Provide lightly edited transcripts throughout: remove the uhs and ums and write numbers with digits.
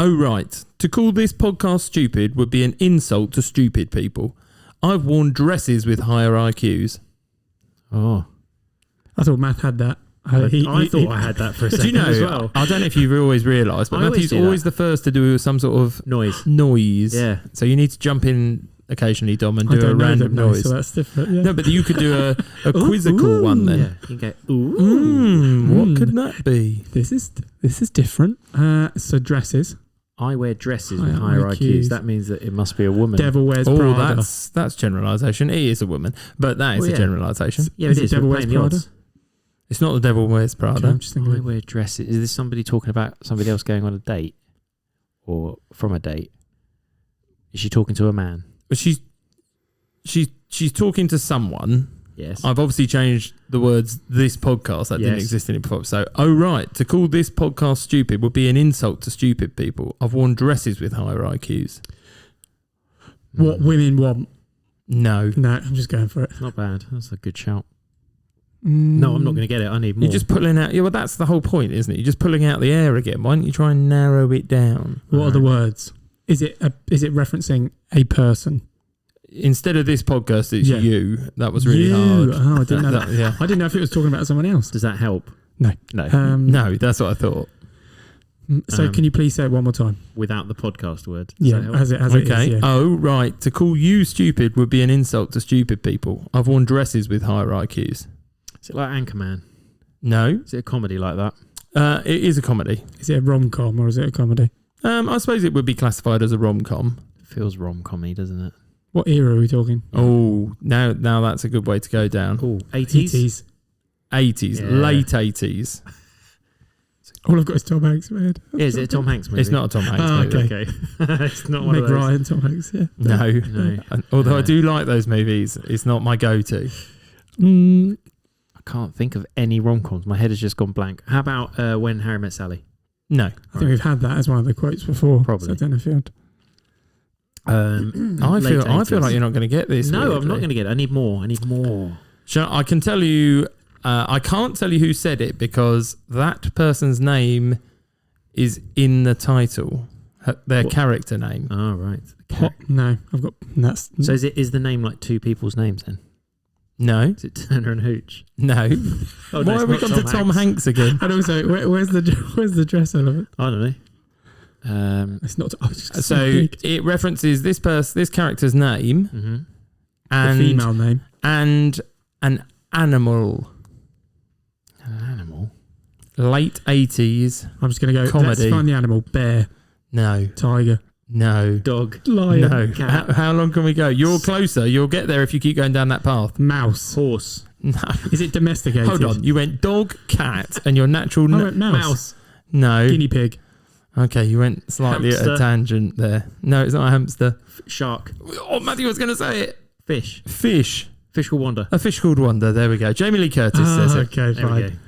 Oh, right. To call this podcast stupid would be an insult to stupid people. I've worn dresses with higher IQs. Oh. I thought Matt had that. I thought I had that for a second as well. I don't know if you've always realised, but Matthew's always the first to do some sort of noise. Yeah. So you need to jump in occasionally, Dom, and do a random noise. So that's different. Yeah. No, but you could do a quizzical one then. Yeah, you can go, ooh. What could that be? This is different. So dresses. I wear dresses with higher IQs. That means that it must be a woman. Devil wears Prada. That's generalisation. It is a woman, but that is a generalisation. Yeah, it is. Devil wears Prada. It's not the devil wears Prada. I'm just thinking I wear dresses. Is this somebody talking about somebody else going on a date, or from a date? Is she talking to a man? But she's talking to someone. Yes. I've obviously changed the words "this podcast" that didn't exist in it before. So, oh right, to call this podcast stupid would be an insult to stupid people. I've worn dresses with higher IQs. What women want. No, I'm just going for it. Not bad. That's a good shout. No, I'm not going to get it. I need more. You're just pulling out. Yeah, well, that's the whole point, isn't it? You're just pulling out the air again. Why don't you try and narrow it down? What are the words? Is it referencing a person? Instead of this podcast, it's you. That was really hard. Oh, I didn't know that. Yeah. I didn't know if it was talking about someone else. Does that help? No. No, that's what I thought. So can you please say it one more time? Without the podcast word. As it is. Yeah. Oh, right. To call you stupid would be an insult to stupid people. I've worn dresses with higher IQs. Is it like Anchorman? No. Is it a comedy like that? It is a comedy. Is it a rom-com or is it a comedy? I suppose it would be classified as a rom-com. Feels rom-com-y, doesn't it? What era are we talking? Oh, now that's a good way to go down. Oh, 80s? 80s. Yeah. Late 80s. All I've got is Tom Hanks, man. Yeah, is it a Tom Hanks movie? It's not a Tom Hanks movie. Okay. It's not one Meg of those. Ryan, Tom Hanks, yeah. No. Although I do like those movies, it's not my go-to. I can't think of any rom-coms. My head has just gone blank. How about When Harry Met Sally? No. I think we've had that as one of the quotes before. Probably. So I don't know if you had... I feel like you're not going to get this. No, weirdly. I'm not going to get it. I need more. I can tell you. I can't tell you who said it because that person's name is in the title. Their character name. Oh, right. No, I've got... That's... So is the name like two people's names then? No. Is it Turner and Hooch? No. Oh, Why have we gone to Tom Hanks again? And also, where's the dress element? I don't know. It's not... So it references this character's name and the female name and an animal. An animal? Late 80s. I'm just going to go... comedy. Let's find the animal. Bear. No. Tiger. No. Dog. Lion. No. Cat. How long can we go? You're closer. You'll get there if you keep going down that path. Mouse. Horse. No. Is it domesticated? Hold on. You went dog, cat, and your natural... I went mouse. No. Guinea pig. Okay, you went slightly Hamster. at a tangent there. No, it's not a hamster. Shark. Oh, Matthew was going to say it. Fish. Fish. Fish will wander. A fish called Wonder. There we go. Jamie Lee Curtis says it. Okay, There we go. fine.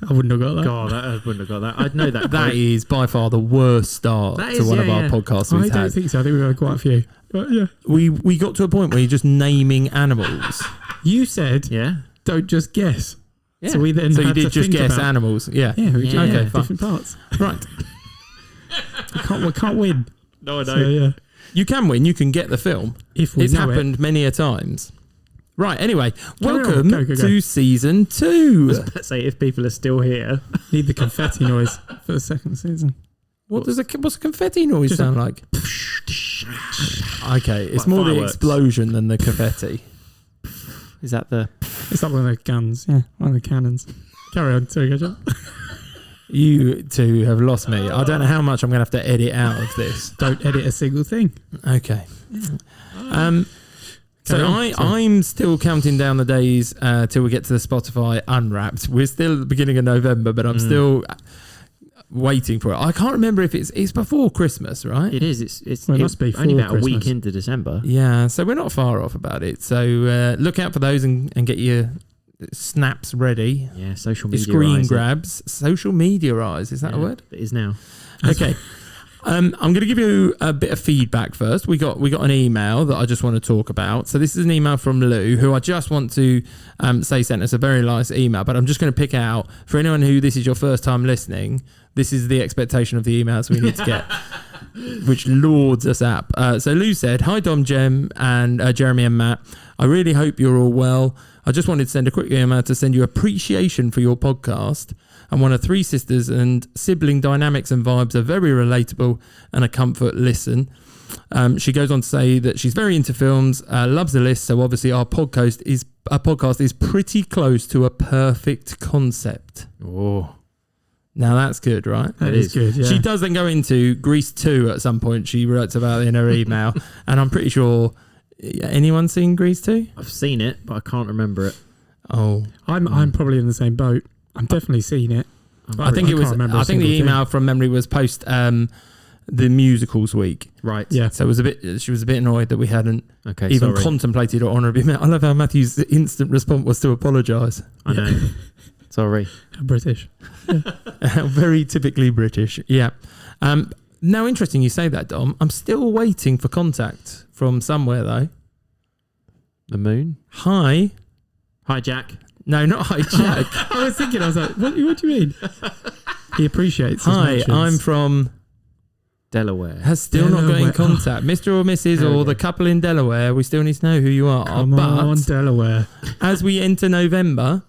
I wouldn't have got that. God, I wouldn't have got that. I'd know that. That is by far the worst start That to is, one of yeah, our yeah. podcasts I we've don't had. think so. I think we've had quite a few. But yeah. We got to a point where you're just naming animals. You said, Yeah. don't just guess. Yeah. So we then So you had did to just think guess about, animals. Yeah. Yeah, we Yeah. did Okay, fine. different parts. Right. We can't win. No, I So yeah. You can win. You can get the film. If we It's know happened many a times. Right. Anyway, Carry on. welcome Go. to season 2. Let's say if people are still here. Need the confetti noise for the second season. What's a confetti noise Just sound like? Okay, it's Like more the fireworks. explosion than the confetti. Is that the... It's like one of the guns. Yeah, one of the cannons. Carry on. Sorry, go, John. You two have lost me. I don't know how much I'm going to have to edit out of this. Don't edit a single thing. Okay. So Carry on. Sorry. I'm still counting down the days till we get to the Spotify Unwrapped. We're still at the beginning of November, but I'm still waiting for it. I can't remember if it's before Christmas, right? It is. It's Well, it must be only for about a week Christmas. into December. Yeah, so we're not far off about it. So look out for those and get your snaps ready. Yeah, social Your media. screen grabs. Social media-eyes. Is that a word? It is now. Okay. I'm going to give you a bit of feedback first. We got an email that I just want to talk about. So this is an email from Lou, who I just want to say sent us a very nice email, but I'm just going to pick out, for anyone who this is your first time listening, this is the expectation of the emails we need to get. which lords us up. So Lou said, "Hi Dom, Jem, and Jeremy and Matt. I really hope you're all well. I just wanted to send a quick email to send you appreciation for your podcast. And one of Three Sisters and sibling dynamics and vibes are very relatable and a comfort listen." She goes on to say that she's very into films, loves the list, so obviously our podcast is pretty close to a perfect concept. Oh, now that's good, right? That is good. Yeah. She does then go into Grease 2 at some point. She writes about it in her email, and I'm pretty sure. Anyone seen Grease 2? I've seen it, but I can't remember it. Oh, I'm probably in the same boat. I've definitely seen it. I think I think the email from memory was post the musicals week. Right. Yeah. So it was she was a bit annoyed that we hadn't Okay. contemplated or honourably met. I love how Matthew's instant response was to apologise. I know. Sorry. British. Very typically British. Yeah. Now, interesting you say that, Dom. I'm still waiting for contact from somewhere though. The moon. Hi, Jack. no, not hi, Jack. I was thinking, I was like, what do you mean? He appreciates his Hi, mentions. I'm from. Delaware. Has still not got in Delaware. contact. Mr. or Mrs. There we or go. the couple in Delaware, we still need to know who you are. Come but on, Delaware. as we enter November,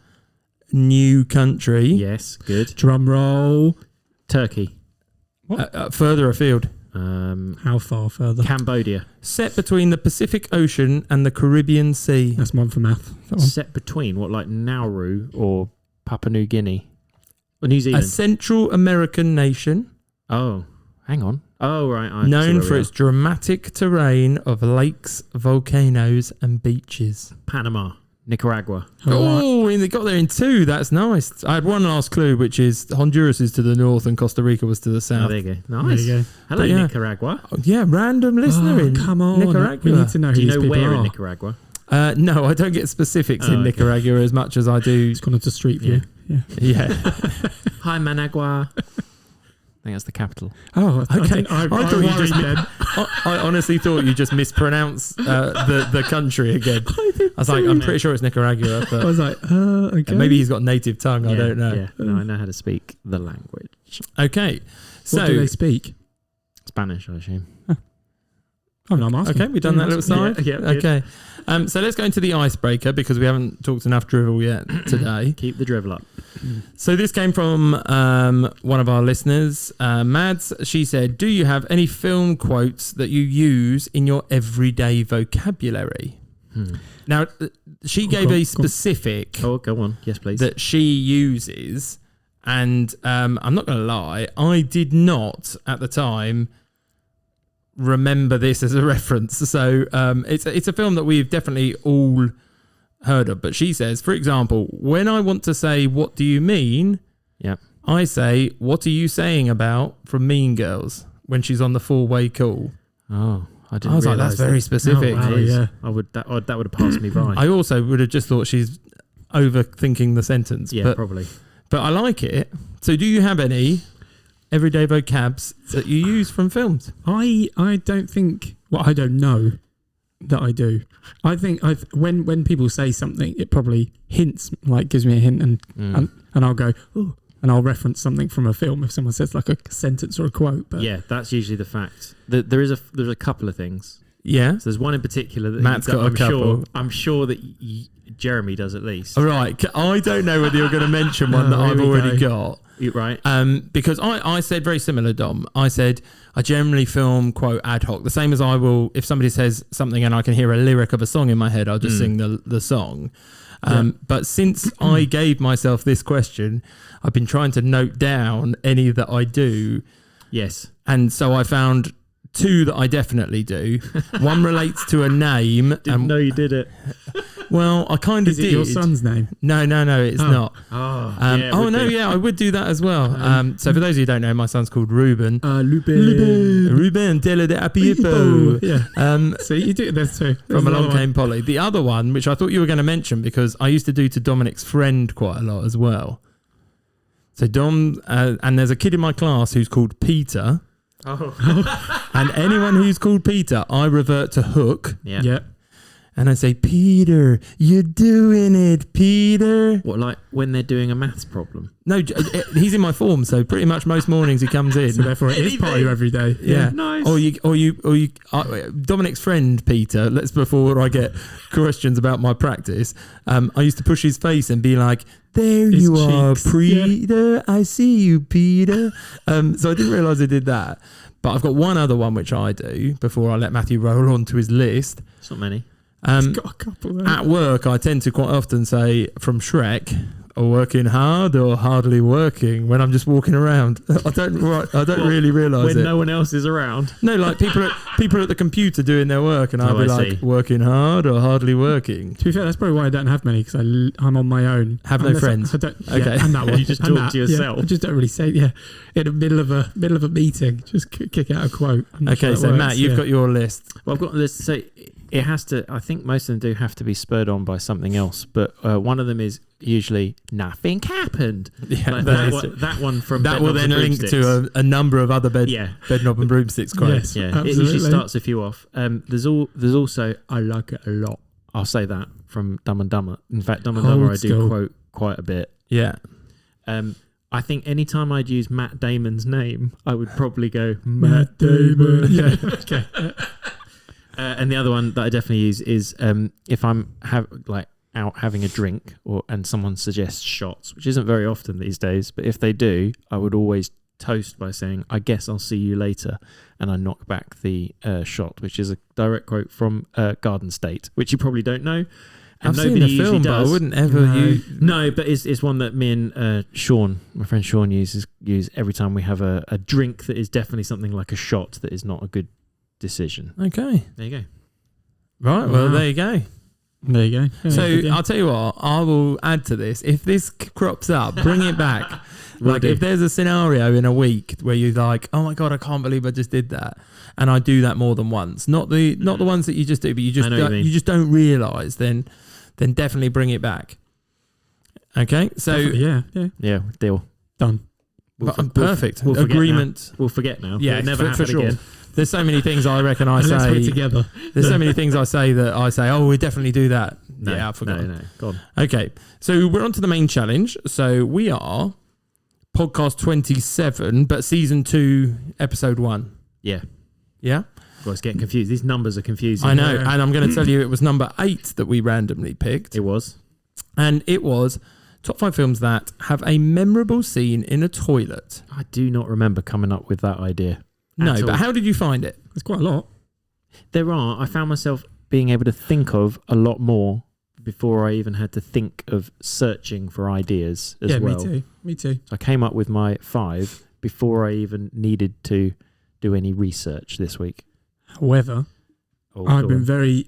new country, Yes. Good. Drum roll. Turkey. further afield, How far further? Cambodia. set between the Pacific Ocean and the Caribbean Sea. That's one for math. That one. Set between what, like Nauru or Papua New Guinea or New A Zealand? Central American nation Oh, hang on. Oh, right. I see known where for we its dramatic terrain of lakes, volcanoes, and beaches. are. Panama, Nicaragua. Oh, and they got there in two. That's nice. I had one last clue, which is Honduras is to the north and Costa Rica was to the Oh, south. there you go. There Nice. you go. Hello, But yeah. Nicaragua. Oh, yeah, random listener in come on. Nicaragua. We need to know who Do you these know people where are. in Nicaragua? No, I don't get specifics Oh, in okay. Nicaragua as much as I do. It's gone into Street View. Yeah. Yeah. Hi, Managua. I think that's the capital. Oh, Okay. I thought you just worried then. I honestly thought you just mispronounced the country again. I was like, I'm pretty sure it's Nicaragua, I but was like, okay. maybe he's got native tongue. I Yeah, don't know. Yeah, no, I know how to speak the language. Okay. So What do they speak? Spanish, I assume. Oh, no, I'm asking. okay, we've done that little side. Yeah, good. Okay. So let's go into the icebreaker because we haven't talked enough drivel yet today. Keep the drivel up. So this came from one of our listeners, Mads. She said, "Do you have any film quotes that you use in your everyday vocabulary?" Now, she Oh, gave go a on. specific Oh, go on. Yes, please. that she uses, and I'm not going to lie, I did not at the time remember this as a reference. So it's a film that we've definitely all heard of. But she says, for example, when I want to say, "What do you mean?" Yep. I say, "What are you saying about?" from Mean Girls when she's on the four-way call. Oh, I didn't I was like, realise that's very specific. Oh, wow. It is. yeah. I would that would have passed me by. I also would have just thought she's overthinking the sentence. Yeah, but probably. I like it. So do you have any everyday vocabs that you use from films? I don't think. Well, I don't know that I do. I think when people say something, it probably hints, like gives me a hint, and I'll go, oh, and I'll reference something from a film if someone says like a sentence or a quote. But Yeah, that's usually the fact. There's a couple of things. Yeah. So there's one in particular that Matt's got a couple. I'm sure that Jeremy does at least. All right. I don't know whether you're going to mention one that Oh, here I've we already go. got. Right. Because I said very similar, Dom. I said I generally film quote ad hoc, the same as I will if somebody says something and I can hear a lyric of a song in my head, I'll just sing the song. But since I gave myself this question, I've been trying to note down any that I do, Yes. and so I found two that I definitely do. One relates to a name, Didn't know you did it. well, I kind of is it did. your son's name? No, it's not. Oh, I would do that as well. So for those of you who don't know, my son's called Ruben. Lupin. Ruben, Della de Apiepo. Yeah. So you do. There's two. From Along Came Polly. The other one, which I thought you were going to mention because I used to do to Dominic's friend quite a lot as well. So Dom, and there's a kid in my class who's called Peter. Oh. And anyone who's called Peter, I revert to Hook. Yeah. Yeah. And I say, Peter, you're doing it, Peter. What, like when they're doing a maths problem? No, he's in my form, so pretty much most mornings he comes in. So therefore, it is part of you every day. Yeah. Nice. Or you. Dominic's friend Peter. Before I get questions about my practice, I used to push his face and be like, "There His you are, cheeks. Peter. Yeah. I see you, Peter." So I didn't realise I did that. But I've got one other one which I do before I let Matthew roll on to his list. It's not many. It's got a couple there. At work, I tend to quite often say from Shrek, "Working hard or hardly working," when I'm just walking around. I don't really realise When it. no one else is around. No, like people at the computer doing their work, and I'll be I like, see. "Working hard or hardly working." To be fair, that's probably why I don't have many, because I'm on my own. Have no Unless friends. I don't, Okay. and that one. You just And talk to yeah. yourself. I just don't really say, in the middle of a meeting, just kick out a quote. I'm not sure Okay, that so works, Matt, you've got your list. Well, I've got this. So it has to. I think most of them do have to be spurred on by something else. But one of them is usually nothing happened. Yeah, Like that one from that will Bedknobs then and link Broomsticks. to a number of other bed knob and broomsticks quotes. Yes, Yeah, absolutely. it usually starts a few off. There's also I like it a lot. I'll say that from Dumb and Dumber. In fact, Dumb and Old Dumber I do school. quote quite a bit. Yeah. I think anytime I'd use Matt Damon's name, I would probably go Matt Damon. Yeah. Okay. And the other one that I definitely use is if I'm out having a drink and someone suggests shots, which isn't very often these days, but if they do, I would always toast by saying, "I guess I'll see you later," and I knock back the shot, which is a direct quote from Garden State, which you probably don't know. And I've seen nobody the usually film, but does. I wouldn't ever No. use. No, but it's one that me and Sean, my friend Sean, use every time we have a drink that is definitely something like a shot that is not a good decision. Okay. There you go. Right. Well, Wow. there you go. There you go. Yeah, So good, yeah. I'll tell you what, I will add to this. If this crops up, bring it back. Will Like do. if there's a scenario in a week where you're like, "Oh my God, I can't believe I just did that," and I do that more than once, not the ones that you just do, but you just I know what you mean. you just don't realise, then definitely bring it back. Okay, so Definitely, yeah. Yeah, deal. Done. perfect we'll forget agreement. We'll forget now. Yeah, It'll never for happen sure. again. There's so many things I reckon I Unless we're say. together. There's so many things I say that I say, "Oh, we definitely do that." No, Yeah, I forgot. No, go on. Okay, so we're on to the main challenge. So we are podcast 27, but season 2, episode 1. Yeah. Yeah, I was getting confused. These numbers are confusing. I know. Yeah. And I'm going to tell you it was number 8 that we randomly picked. It was. And it was top 5 films that have a memorable scene in a toilet. I do not remember coming up with that idea. No, at but all. how did you find it? It's quite a lot. I found myself being able to think of a lot more before I even had to think of searching for ideas as Yeah, well. me too. So I came up with my 5 before I even needed to do any research this week. However, Oh, I've go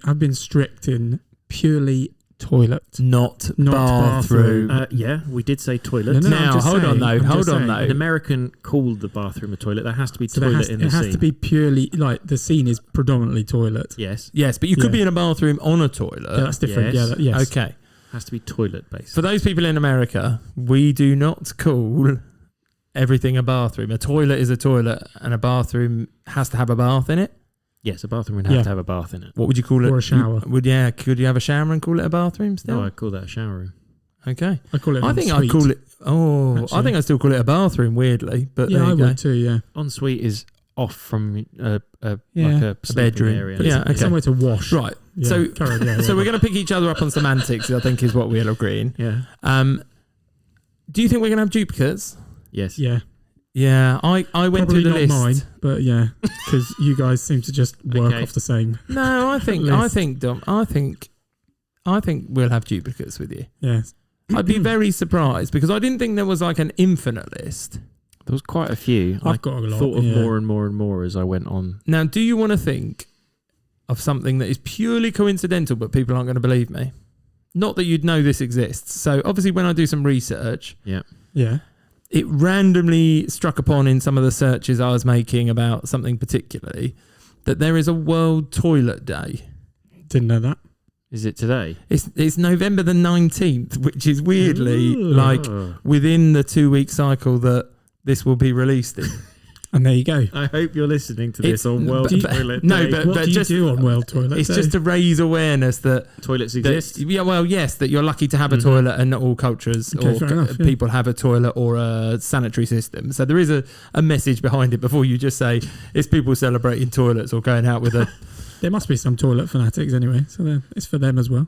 on. been strict in purely toilet. Not Not bathroom. bathroom. Yeah, we did say toilet. No, no, Now, I'm just hold on saying, though, I'm hold just on saying. though. An American called the bathroom a toilet. There has to be So there toilet has, in the it has scene. to be purely, like, the scene is predominantly toilet. Yes, Yes, but you could Yeah. be in a bathroom on a toilet. Yeah, that's different. yes. Yes. Okay. has to be toilet based. For those people in America, we do not call everything a bathroom. A toilet is a toilet, and a bathroom has to have a bath in it. Yes, a bathroom would have Yeah. to have a bath in it. What would you call it? Or a shower. Could you have a shower and call it a bathroom still? No, I'd call that a shower room. Okay. I call it. I think I'd ensuite. call it. Oh, I Actually. think I still call it a bathroom. Weirdly, but Yeah, there I you go. would too. Yeah, Ensuite is off from like Yeah. a sleeping bedroom. area. but Yeah, it's okay. somewhere to wash. Right. Yeah, So, carry on, yeah, so yeah. we're going to pick each other up on semantics. I think is what we're agreeing. Yeah. Do you think we're going to have duplicates? Yes. Yeah, Yeah, I went probably through the not list. mine, but yeah, because you guys seem to just work Okay. off the same. No, I think List. Dom, I think we'll have duplicates with you. Yes. I'd be very surprised because I didn't think there was like an infinite list. There was quite a few. I've got a lot. Thought of yeah. more and more and more as I went on. Now, do you want to think of something that is purely coincidental, but people aren't going to believe me? Not that you'd know this exists. So obviously, when I do some research, Yeah. it randomly struck upon in some of the searches I was making about something particularly that there is a World Toilet Day. Didn't know that. Is it today? It's November the 19th, which is weirdly Ooh. like within the 2-week cycle that this will be released in. And there you go. I hope you're listening to this It's- on World but- Toilet no, Day. but- What do you do on World Toilet It's Day? just to raise awareness that toilets exist. yeah, well, yes, that you're lucky to have a Mhm. toilet, and not all cultures Okay, or fair enough, yeah. people have a toilet or a sanitary system. So there is a message behind it before you just say it's people celebrating toilets or going out with a. There must be some toilet fanatics anyway, so it's for them as well.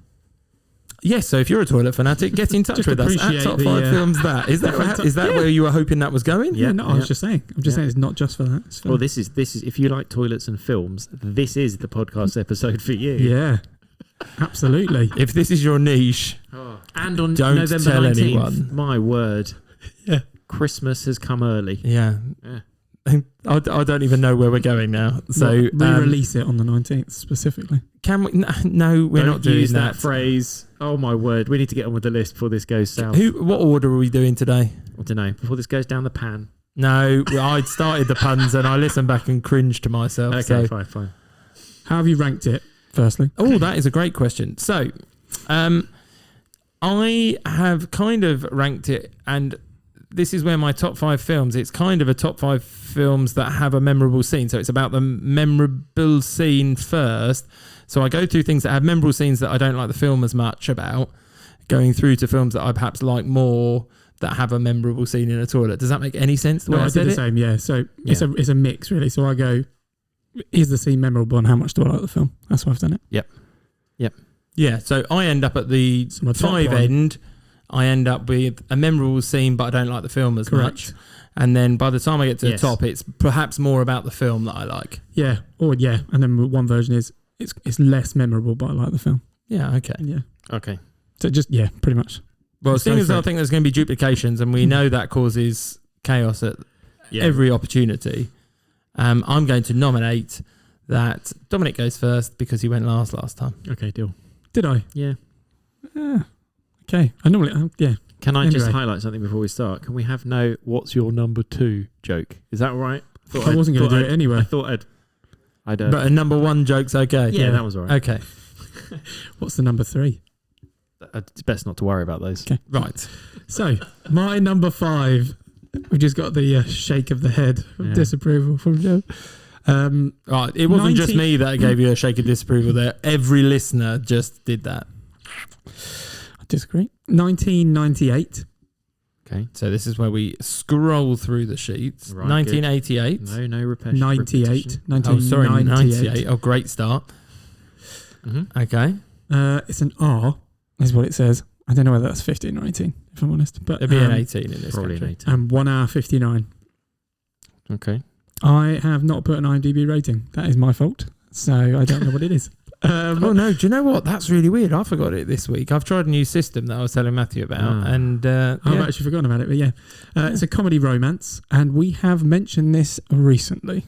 Yes, so if you're a toilet fanatic, get in touch Just with us at appreciate Top the, 5 Films. That is that Yeah. where you were hoping that was going? Yeah, No, I was just saying. I'm just Yeah. saying it's not just for that. It's for Well, this is if you like toilets and films, this is the podcast episode for you. yeah, absolutely. If this is your niche, And on Don't November tell 19th, anyone. my word, Yeah. Christmas has come early. yeah. Yeah. I don't even know where we're going now. So Re-release it on the 19th specifically. can we? No, we're Don't not doing use that. phrase. Oh my word, we need to get on with the list before this goes south. What order are we doing today? I don't know. Before this goes down the pan. No, I started the puns and I listened back and cringed to myself. Okay, so. fine. How have you ranked it? Firstly, Oh, that is a great question. So, I have kind of ranked it, and this is where my top 5 films, it's kind of a top 5 films that have a memorable scene. So it's about the memorable scene first. So I go through things that have memorable scenes that I don't like the film as much about, going through to films that I perhaps like more that have a memorable scene in a toilet. Does that make any sense? The way I I did said the it? same. Yeah, so Yeah. it's a mix really. So I go, is the scene memorable and how much do I like the film? That's why I've done it. Yeah, so I end up at the So my top 5 one- end. I end up with a memorable scene, but I don't like the film as much. Correct. And then by the time I get to Yes. the top, it's perhaps more about the film that I like. Yeah, and then one version is it's less memorable, but I like the film. Yeah, okay. Yeah, Okay. so just pretty much. Well, Let's seeing go as for I it. think there's going to be duplications, and we know that causes chaos at Yeah. every opportunity, I'm going to nominate that Dominic goes first because he went last time. Okay, deal. Did I? Yeah. Okay. I normally Can I just Anyway. highlight something before we start? Can we have no "What's your number 2" joke? Is that all right? I wasn't going to do it I anyway. thought I'd. But a number 1 joke's okay. yeah, that was all right. Okay, What's the number 3? It's best not to worry about those. Okay. right. So my number 5. We've just got the shake of the head of Yeah. disapproval from Joe. Right, it wasn't just 19 me that gave you a shake of disapproval there. Every listener just did that. I disagree. 1998. Okay. So this is where we scroll through the sheets. Right, 1988. No repetition. 98. Oh, sorry, 1998. 98. Oh, great start. Mm-hmm. Okay. It's an R, is what it says. I don't know whether that's 15 or 18, if I'm honest. But There'd be an 18 in this Probably an country. 18. 1 hour 59. Okay. I have not put an IMDb rating. That is my fault. So I don't know what it is. Oh no! Do you know what? That's really weird. I forgot it this week. I've tried a new system that I was telling Matthew about, and I've yeah. actually forgotten about it, but yeah. It's a comedy romance, and we have mentioned this recently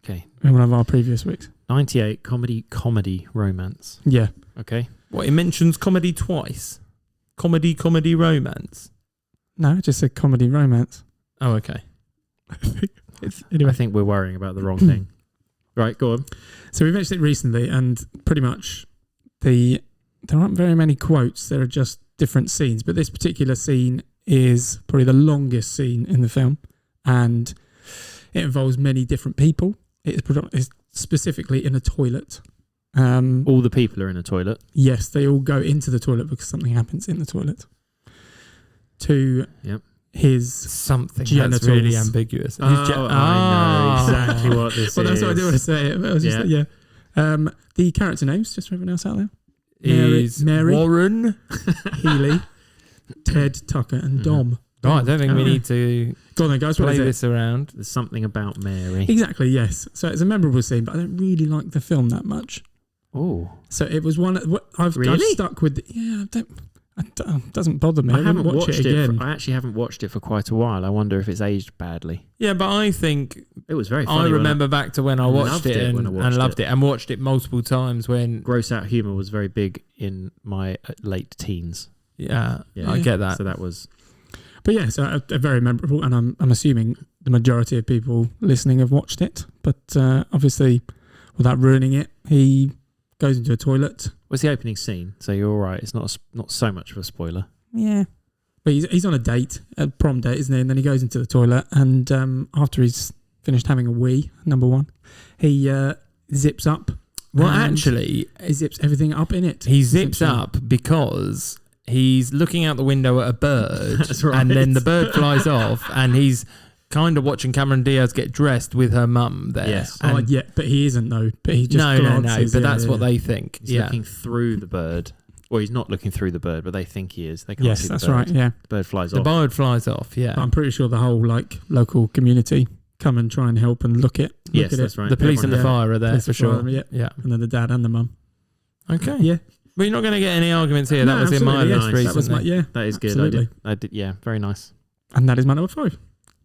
Okay. in one of our previous weeks. 98 comedy romance. Yeah. Okay. What, it mentions comedy twice. Comedy romance. No, just a comedy romance. Oh, okay. Anyway, I think we're worrying about the wrong thing. Right, go on. so we mentioned it recently, and pretty much there aren't very many quotes. There are just different scenes, but this particular scene is probably the longest scene in the film, and it involves many different people. It's specifically in a toilet. All the people are in a toilet. Yes, they all go into the toilet because something happens in the toilet. To Yep. his Something genitals. that's really ambiguous. I know exactly what this well, is. that's what I do want to say. It. I was just, yeah. The character names, just for everyone else out there: Mary. Warren. Healy, Ted, Tucker, and Dom. Oh, I don't think we Oh. need to Go on then, guys. What play is it? this around. There's something about Mary. Exactly. Yes. So it's a memorable scene, but I don't really like the film that much. Oh. So it was one. I've Really? stuck with. It doesn't bother me. I wouldn't haven't watch watched it again. I actually haven't watched it for quite a while. I wonder if it's aged badly. Yeah, but I think It was very I funny. remember back to when I watched Loved it it and, when I watched and loved it. it and watched it multiple times when. Gross out humour was very big in my late teens. Yeah, Yeah. I get that. So that was... But yeah, so a very memorable, and I'm assuming the majority of people listening have watched it. But obviously, without ruining it, he goes into a toilet. Was the opening scene, so you're all right. It's not so much of a spoiler. Yeah, but he's on a date, a prom date, isn't he? And then he goes into the toilet, and after he's finished having a wee, number one. He zips up. Well, and actually, he zips everything up in it. he zips essentially. up because he's looking out the window at a bird, That's right. and then the bird flies off, and he's kind of watching Cameron Diaz get dressed with her mum there. Yes. Oh, And yeah, but he isn't though. But he just no, glances, but yeah, that's yeah, what they think. He's yeah. looking through the bird. Well, he's not looking through the bird, but they think he is. They can't Yes, see the that's bird. right. Yeah, The bird flies The off. bird flies off, yeah. but I'm pretty sure the whole like local community come and try and help and look at Yes, at that's it. right. The police and the Everyone- fire are there Police for and fire, sure. yeah. Yeah. And then the dad and the mum. Okay. Yeah, But you're not going to get any arguments here. That No, was in my absolutely, list yes, recently. That was my, yeah, That is good. Absolutely. I did. Yeah, very nice. and that is my number 5.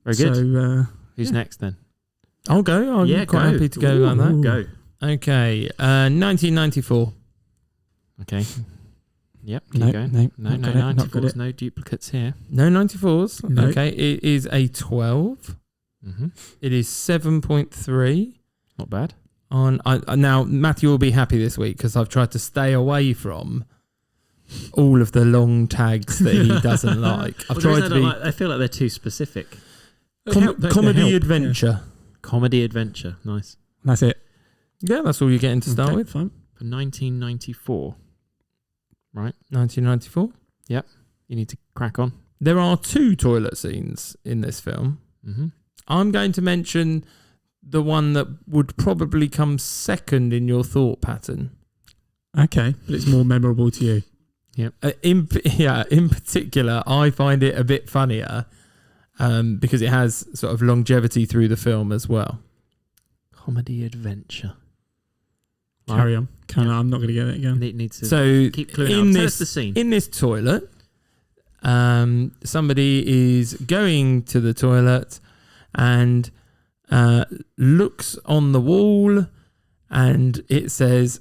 Very good. So Who's yeah. next then? I'll go. I'm Yeah, quite go. happy to go like that. Ooh. Go. Okay. 1994. Okay. Yep. Keep no, going. no, No, not no, got it, not got 94s, it. no duplicates here. No 94s. No. Okay. It is a 12. Mm-hmm. It is 7.3 Not bad. on. Now, Matthew will be happy this week because I've tried to stay away from all of the long tags that he doesn't like. I've Well, tried to be I feel like they're too specific. comedy adventure. Comedy adventure. Nice. That's it. Yeah, that's all you're getting to start Okay, with. fine. For 1994, 1994. you need to crack on. There are 2 toilet scenes in this film. Mm-hmm. I'm going to mention the one that would probably come second in your thought pattern. Okay, but it's more memorable to you. In particular, I find it a bit funnier because it has sort of longevity through the film as well. Comedy adventure. Carry on. I'm not going to get it again. Need to So keep cluing in out. Tell us this the scene. in this toilet, somebody is going to the toilet and looks on the wall, and it says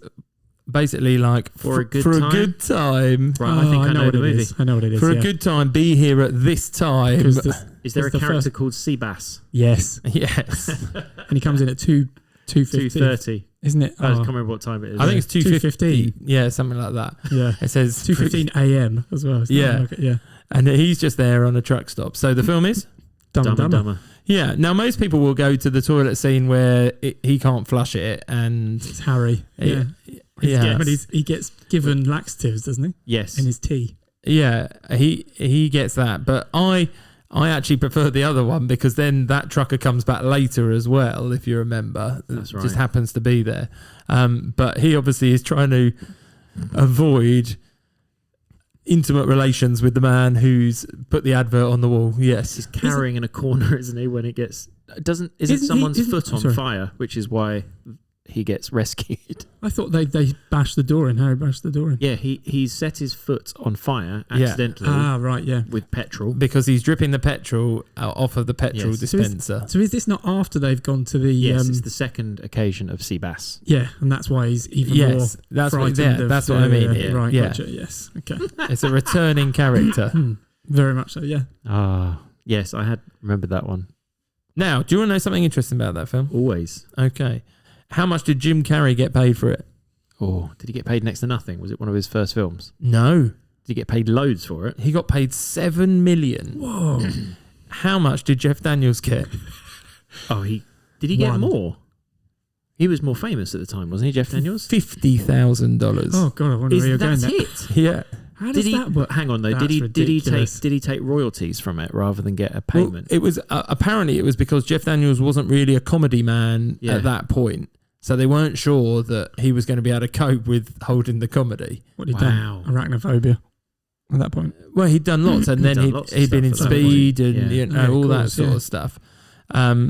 basically like For a good for time? a good time. Right, I think I know what the it movie. is. I know what it is. For yeah. a good time, be here at this time. 'Cause Is there a It's the character first- called Seabass? yes, Yes, and he comes in at 2:50, 2:30. isn't it? I can't Oh, remember what time it is. I think it's 2:15. 2:15. Yeah, something like that. yeah, It says 2:15 a.m. as well. It's not Yeah. like- yeah. and he's just there on a truck stop. So the film is. Dumb Dumb and and Dumber. Dumber. Yeah. Now, most people will go to the toilet scene where he can't flush it, and It's Harry. Yeah, yeah, but he gets given laxatives, doesn't he? Yes. In his tea. yeah, he gets that. But I actually prefer the other one because then that trucker comes back later as well, if you remember. That's It just right. happens to be there. But he obviously is trying to avoid intimate relations with the man who's put the advert on the wall. Yes. He's carrying in a corner, isn't he? When it gets isn't someone's foot on sorry. fire, which is why he gets rescued. I thought they bashed the door in. Harry bashed the door in. Yeah, he's set his foot on fire Yeah. accidentally Ah, right, yeah. with petrol. Because he's dripping the petrol out off of the petrol Yes. dispenser. So is this not after they've gone to the? Yes, it's the second occasion of Seabass. Yeah, and that's why he's even Yes, more that's what, frightened. yeah, of that's what I mean the- here. Right, Yeah. gotcha. Yes, okay. It's a returning character. Very much so. Yeah. Ah, yes, I had remembered that one. Now, do you want to know something interesting about that film? Always. Okay. How much did Jim Carrey get paid for it? Oh, did he get paid next to nothing? Was it one of his first films? No. Did he get paid loads for it? He got paid $7 million. Whoa. How much did Jeff Daniels get? Oh, did he get One. more? He was more famous at the time, wasn't he, Jeff Daniels? $50,000. Oh god, I wonder where you're going. That's There. it. Yeah. How Did does he? that work? Hang on though. That's Did ridiculous. he take royalties from it rather than get a Well, payment? it was apparently it was because Jeff Daniels wasn't really a comedy man Yeah. at that point. So they weren't sure that he was going to be able to cope with holding the comedy. What had he Wow. done? Arachnophobia. At that point. Well, he'd done lots, and He'd then done lots of he'd been in stuff at that Speed point. and Yeah. you know Yeah, of all that course, sort yeah. of stuff.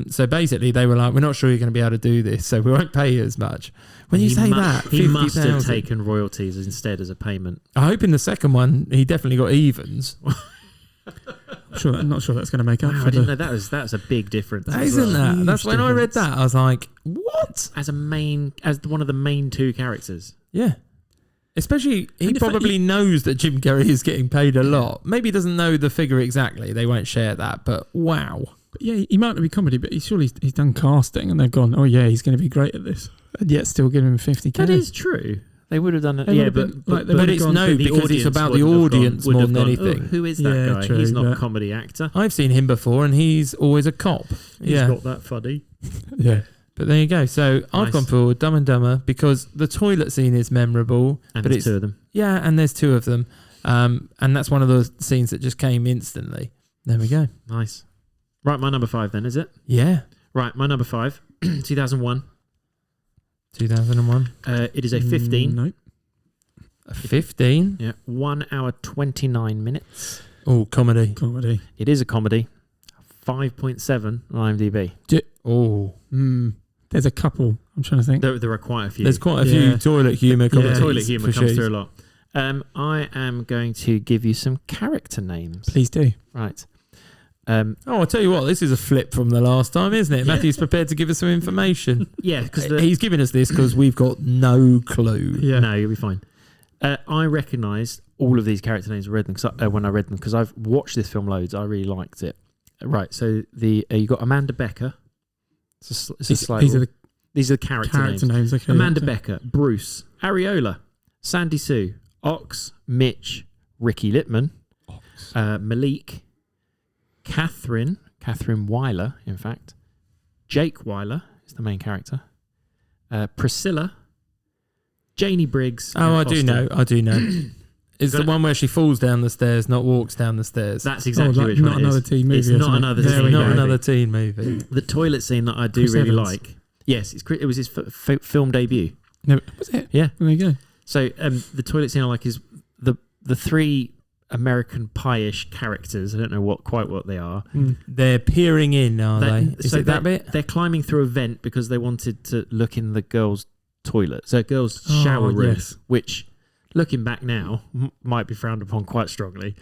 So basically, they were like, "We're not sure you're going to be able to do this, so we won't pay you as much." When you He say mu- that, he must have 50,000. taken royalties instead as a payment. I hope in the second one he definitely got evens. I'm not sure that's going to make up Wow, for I didn't the. know that's a big difference. That as isn't well. that? That's Huge when I read difference. that, I was like, "What?" As one of the main two characters. Yeah. Especially, he And if probably knows that Jim Carrey is getting paid a lot. Maybe he doesn't know the figure exactly. They won't share that, but wow. But yeah, he might not be comedy, but he's done casting, and they've gone, oh yeah, he's going to be great at this, and yet still give him 50k. That is true. They would have done it. They Yeah, would have but been, like, they But would have it's gone no, to- the because it's audience about the wouldn't have gone- audience would more have than gone, anything. "Oh, who is that Yeah, guy? true, He's not a but- comedy actor. I've seen him before, and he's always a cop. He's not that funny." Yeah. But there you go. So I've Nice. gone for Dumb and Dumber because the toilet scene is memorable. And but there's it's two of them. yeah, and there's two of them, and that's one of those scenes that just came instantly. There we go. Nice. Right, my number 5 then, is it? Yeah, Right, my number 5, 2001. 2001, It is a 15. No. a 15. Yeah, 1 hour 29 minutes. Oh, comedy. Comedy. It is a comedy. 5.7 on IMDb. Oh, There's a couple. I'm trying to think. There are quite a few. there's quite a Yeah. few toilet humour. Yeah. comedies Toilet humour for comes sure. through a lot. I am going to give you some character names. Please do. Right. Oh, I'll tell you what, this is a flip from the last time, isn't it? Yeah. Matthew's prepared to give us some information. Yeah, because He's giving us this because we've got no clue. Yeah. No, you'll be fine. I recognised all of these character names when I read them because I've watched this film loads. I really liked it. Right, so you got Amanda Becker. It's a slight. These are the character names. Okay. Amanda yeah. Becker, Bruce, Ariola, Sandy Sue, Ox, Mitch, Ricky Littman, Malik, Catherine Weiler, in fact. Jake Weiler is the main character. Priscilla, Janie Briggs. Oh, I and do Austin. know. It's the one where she falls down the stairs, not walks down the stairs. That's exactly which not one it another is. teen movie. It's or not something. another There teen we not go. movie. another teen movie. The toilet scene that I do Chris really Evans. like. Yes, it was his film debut. No, was it? Yeah. There you go. So the toilet scene I like is the three American pie-ish characters. I don't know quite what they are. They're peering in, are they? Is it that bit? They're climbing through a vent because they wanted to look in the girls' toilet. So girls' shower room, yes. which, looking back now, might be frowned upon quite strongly.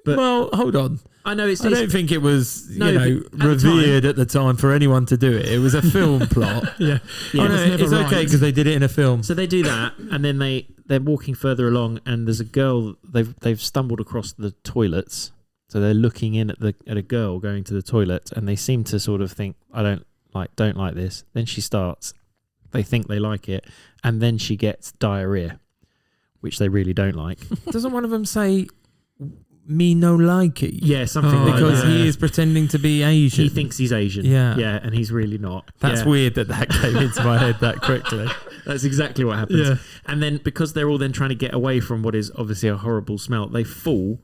But Well, hold on. I know it's. I don't think it was, No, but at the revered at the time for anyone to do it. It was a film plot. Yeah. Yeah, Oh, it no, was never it's okay right. because they did it in a film. So they do that, and then they're walking further along, and there's a girl. They've stumbled across the toilets, so they're looking in at a girl going to the toilet, and they seem to sort of think, I don't like this. Then she starts. They think they like it, and then she gets diarrhea, which they really don't like. Doesn't one of them say, "Me no like it"? Yeah, something Oh, like Because that. he is pretending to be Asian. He thinks he's Asian. Yeah. yeah, and he's really not. That's Yeah. weird that came into my head that quickly. That's exactly what happens. Yeah. And then because they're all then trying to get away from what is obviously a horrible smell, they fall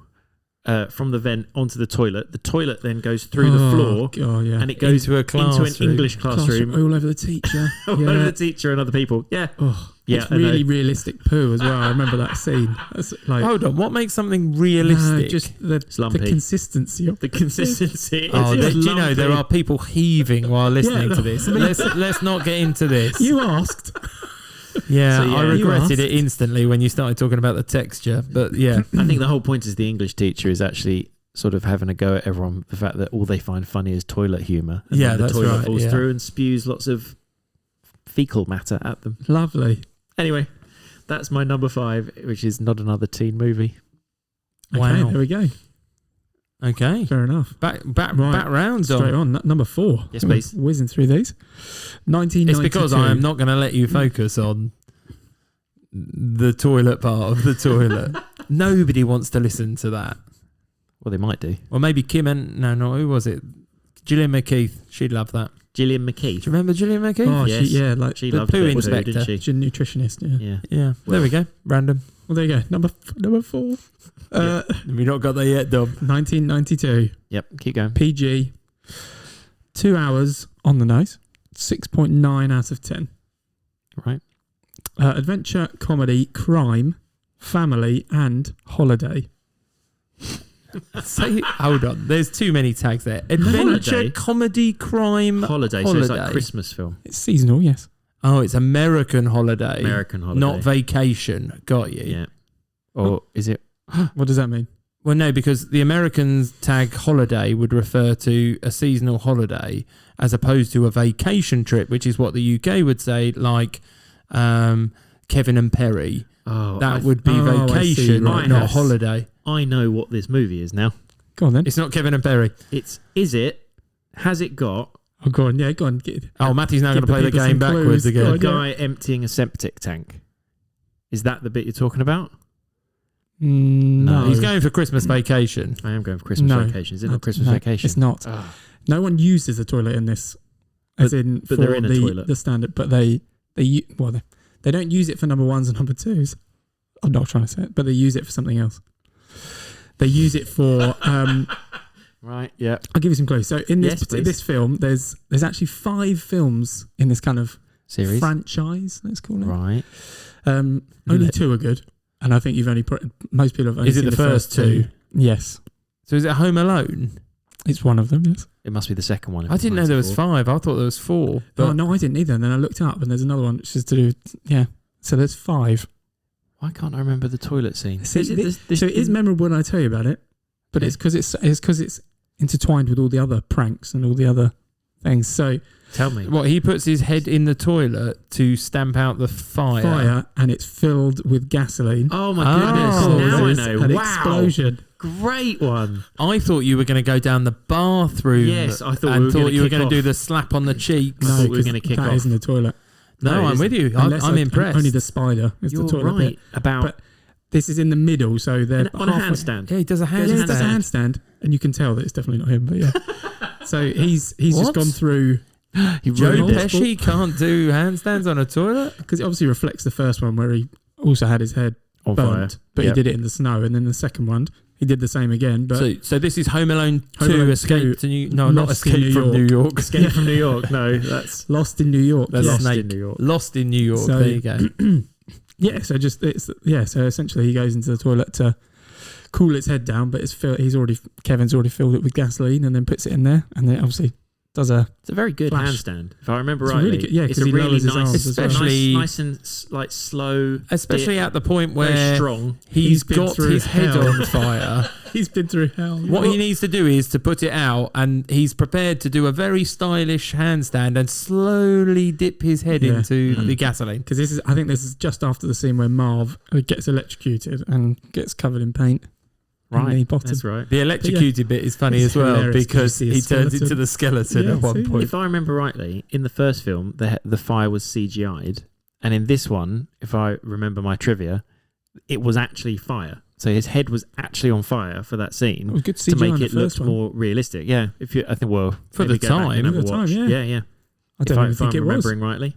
from the vent onto the toilet. The toilet then goes through the floor, Oh, yeah. and it goes Into a into an classroom. English classroom. all over the teacher. All over the teacher and other people. Yeah. Oh, Yeah, it's I know. really realistic poo as well. I remember that scene. That's like Hold on, what makes something realistic? No, just the lumpy. consistency of The consistency. Oh, is do you know there lumpy. are people heaving while listening Yeah. to this? Let's not get into this. you asked. Yeah, So, yeah, I you regretted it asked. instantly when you started talking about the texture. But yeah, I think the whole point is the English teacher is actually sort of having a go at everyone. The fact that all they find funny is toilet humour. And Yeah, then the that's toilet right, falls yeah. through and spews lots of fecal matter at them. Lovely. Anyway, that's my number 5, which is not another teen movie. Okay, Wow. there we go. okay. Fair enough. Back Right. round, Straight Dom. on. Number 4. Yes, please. Whizzing through these. 1992. It's because I am not going to let you focus on the toilet part of the toilet. Nobody wants to listen to that. Well, they might do. Or maybe Kim and who was it? Gillian McKeith. She'd love that. Gillian Do McKeith. you remember Gillian McKeith? Oh, Yes. like She the loved poo it, inspector. didn't she? she's a nutritionist. Yeah. Yeah. Yeah. There we go. Random. Well, there you go. Number 4. We not got there yet, Dom. 1992. Yep. Keep going. PG. 2 hours on the nose. 6.9 out of 10. Right. Adventure, comedy, crime, family, and holiday. Hold on. There's too many tags there. Adventure, Holiday? comedy, crime, Holiday. So it's like a Christmas film. It's seasonal, yes. Oh, it's American holiday. American holiday. Not vacation. Got you. Yeah. Or is it? What does that mean? Well, no, because the Americans tag holiday would refer to a seasonal holiday as opposed to a vacation trip, which is what the UK would say, like Kevin and Perry. Oh, That would be I see, vacation, right, not yes. holiday. I know what this movie is now. Go on then. It's not Kevin and Perry. Has it got Oh, go on. Yeah, go on. Oh, Matthew's now going Give to play the the people game some backwards clues. again. Go a on. guy emptying a septic tank? Is that the bit you're talking about? No. He's going for Christmas vacation. I am going for Christmas vacation. Is it not Christmas No, vacation? It's not. No one uses a toilet in this. As in, but they're in a toilet. The standard, but they don't use it for number ones and number twos. I'm not trying to say it, but they use it for something else. They use it for. Right. Yeah. I'll give you some clues. So in this film, there's actually 5 films in this kind of series franchise. Let's call it. Right. Only 2 are good, and I think most people have only Is it seen the first 2? Yes. So is it Home Alone? It's one of them. Yes. It must be the second one. I didn't know there was 5. I thought there was 4. But No, I didn't either. And then I looked up, and there's another one which is to do. So there's 5. Why can't I remember the toilet scene? So it is memorable when I tell you about it, but it's because it's intertwined with all the other pranks and all the other things. So tell me. What, he puts his head in the toilet to stamp out the fire, and it's filled with gasoline. Oh my goodness! Now I know. An Wow. explosion. Great one. I thought you were going to go down the bathroom. Yes, I thought and we thought you were going to do the slap on the cheeks. I thought we were going to kick that off. isn't the toilet. No, I'm with you. I'm impressed. Only the spider is You're the toilet right bit. about This is in the middle, so they're on a halfway- handstand. Yeah, he does a Yeah, he does a handstand. handstand, and you can tell that it's definitely not him. But yeah, so he's just What? gone through Joe ruined it. Pesci can't do handstands on a toilet? because it obviously reflects the first one where he also had his head On fire. burnt, but he did it in the snow, and then the second one he did the same again. But So this is Home Alone 2 Home Alone Escape 2, to New... No, not Lost in Escape New from York. New York. Escape from New York. No, that's Lost in New York. That's yes. Snake. in New York. Lost in New York. So- There you go. Yeah, so so essentially he goes into the toilet to cool its head down, but Kevin's already filled it with gasoline and then puts it in there, and then obviously does It's a very good Flash. handstand. If I remember It's a rightly, really good- yeah, it's 'cause a he really lowers his nice, arms as well. Especially- nice and like slow, Especially at the point very where strong. he's been got through his head hell. on fire. He's been through hell. What he needs to do is to put it out, and he's prepared to do a very stylish handstand and slowly dip his head Yeah. into the gasoline. Because I think this is just after the scene where Marv gets electrocuted and gets covered in paint. in the Right, bottom. that's right. The electrocuted bit is funny It's as well hilarious because 'cause you he see a turns skeleton. into the skeleton Yeah, at one see? point. If I remember rightly, in the first film, the fire was CGI'd, and in this one, if I remember my trivia, it was actually fire. So his head was actually on fire for that It scene was good to CGI make in the it look first one. more realistic. Yeah, for the time. For the time, yeah. yeah. I don't even If think I'm it was. remembering rightly.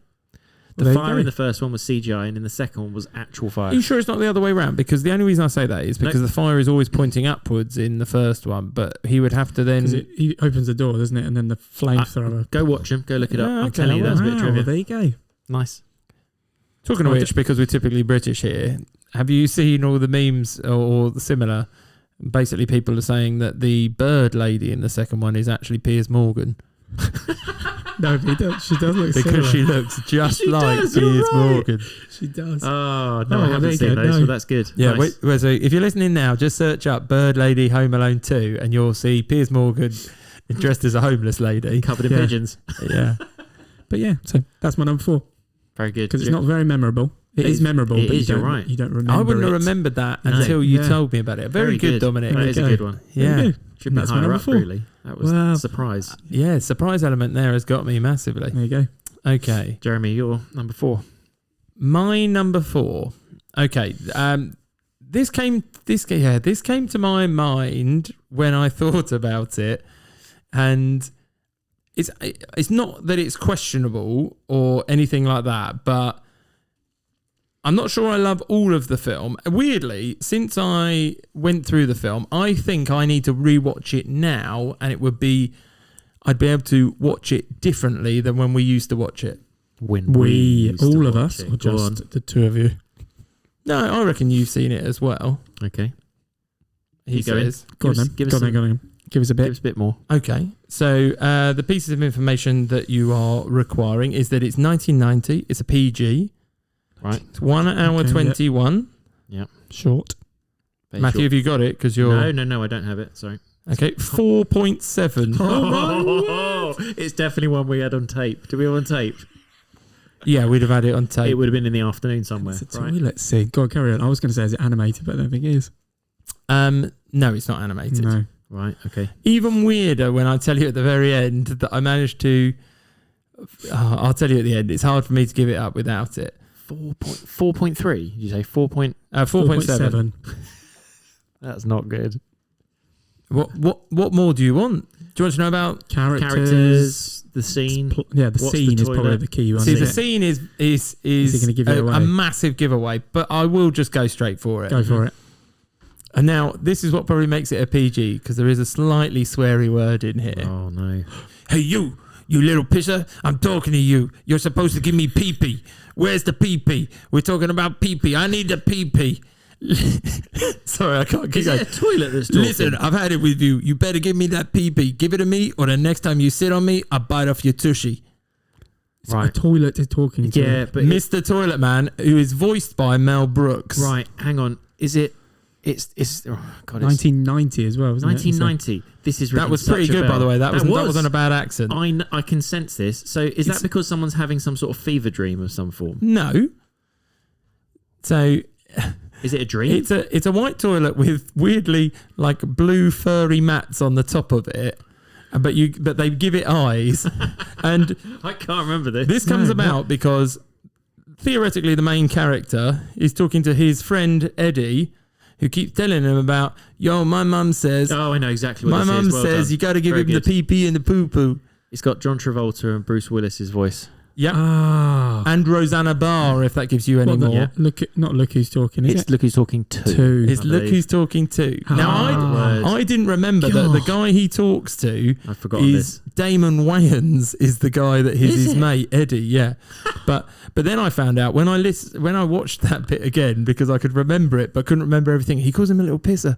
Well, The there you fire go. in the first one was CGI, and in the second one was actual fire. Are you sure it's not the other way around? Because the only reason I say that is because the fire is always pointing upwards in the first one, but he would have to then... Because he opens the door, doesn't it? And then the flamethrower. Go watch them. Go look it up. Yeah, I'm okay, telling you, that's a bit of Wow, trivia. there you go. Nice. Talking of which, because we're typically British here, have you seen all the memes or the similar? Basically, people are saying that the bird lady in the second one is actually Piers Morgan No, but she does look because similar. she looks just She like does, you're Piers right. Morgan. She does. Oh, no, Oh, I there haven't you seen go. those, No. so that's good. Yeah, Nice. so if you're listening now, just search up Bird Lady Home Alone 2 and you'll see Piers Morgan dressed as a homeless lady. Covered in Yeah. pigeons. Yeah. But yeah, so that's my number 4. Very good. Because it's not very memorable. It is memorable, it but is, you you're don't, right. you don't remember I wouldn't have it. remembered that No. until you Yeah. told me about it. Very good, Dominic. That There is you a go. good one. There you Yeah. go. Should be That's my higher number up, 4. really. That was Wow. a surprise. Yeah, surprise element there has got me massively. There you go. Okay. Jeremy, you're number 4. My number 4. Okay. This came to my mind when I thought about it, and it's not that it's questionable or anything like that, but I'm not sure I love all of the film. Weirdly, since I went through the film, I think I need to rewatch it now, and I'd be able to watch it differently than when we used to watch it. When We, used to all of watch us, it. or Go on. just the two of you? No, I reckon you've seen it as well. Okay. He Keep going. says. Go on then. Give us Go on some- then, go on. Give us a Give bit. us a bit more. Okay, so the pieces of information that you are requiring is that it's 1990. It's a PG. Right. It's 1 hour Okay, 21. Short. Very Matthew, short. have you got it? Because you're No, I don't have it. Sorry. okay. 4.7. Oh, it's definitely one we had on tape. Do we have on tape? Yeah, we'd have had it on It tape. would have been in the afternoon somewhere. It's a Right. toilet scene. Go on, carry on. I was going to say, is it animated? But I don't think it is. No, it's not animated. No. Right. Okay. Even weirder when I tell you at the very end that I managed to. I'll tell you at the end. It's hard for me to give it up without it. 4.3. Did you say 4.7? 4.7. That's not good. What more do you want? Do you want to know about Characters, the scene? The scene is probably the key one. See, the scene is gonna give it away? a massive giveaway, but I will just go straight for it. Go for it. And now, this is what probably makes it a PG, because there is a slightly sweary word in here. Oh, no. Hey, you little pisser, I'm talking to you. You're supposed to give me pee-pee. Where's the pee-pee? We're talking about pee-pee. I need the pee-pee. Sorry, I can't keep going. Is it a toilet that's talking? Listen, I've had it with you. You better give me that pee-pee. Give it to me, or the next time you sit on me, I'll bite off your tushy. Right. A toilet is talking to Yeah, but Mr. Toilet Man, who is voiced by Mel Brooks. Right, hang on. Is it... It's 1990 as well, wasn't 1990. it? This is That was pretty good, by the way. That wasn't a bad accent. I can sense this. So is that because someone's having some sort of fever dream of some form? No. So... Is it a dream? It's a white toilet with weirdly like blue furry mats on the top of it, but they give it eyes, and I can't remember this. This comes about because theoretically the main character is talking to his friend Eddie, who keeps telling him about, my mum says. Oh, I know exactly what my mum says. You got to give him the pee pee and the poo poo. It's got John Travolta and Bruce Willis's voice. Yeah. Ah. And Rosanna Barr, if that gives you any more. Yeah. Not Look Who's Talking, is it? Look Who's Talking 2. It's Look Who's Talking 2. Now, I didn't remember that the guy he talks to is Damon Wayans is the guy that is his mate, Eddie, yeah. But then I found out when I watched that bit again, because I could remember it but couldn't remember everything, he calls him a little pisser.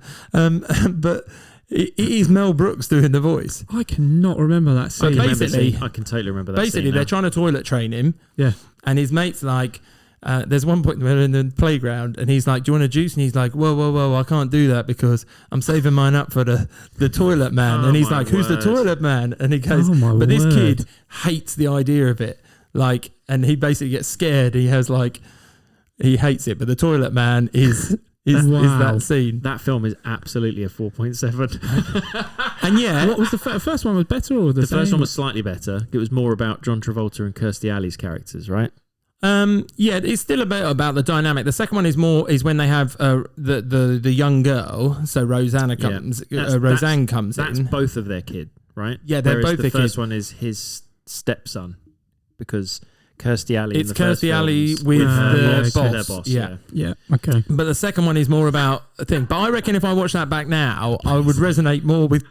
But... It is Mel Brooks doing the voice. I cannot remember that scene. I can totally remember that scene. Basically, they're trying to toilet train him. Yeah. And his mate's like, there's one point where they're in the playground and he's like, do you want a juice? And he's like, whoa, I can't do that because I'm saving mine up for the toilet man. And he's like, who's the toilet man? And he goes, but this kid hates the idea of it. Like, and he basically gets scared. He hates it. But the toilet man is that scene. That film is absolutely a 4.7. And yeah, what was the first one was better or the first one was slightly better. It was more about John Travolta and Kirstie Alley's characters, right? Yeah, it's still a bit about the dynamic. The second one is when they have the young girl. So Roseanne comes in. That's both of their kid, right? Yeah, they're both the first one is his stepson because Kirstie Alley. It's Kirstie Alley with the boss. Yeah. Okay. But the second one is more about a thing. But I reckon if I watch that back now, I would resonate more with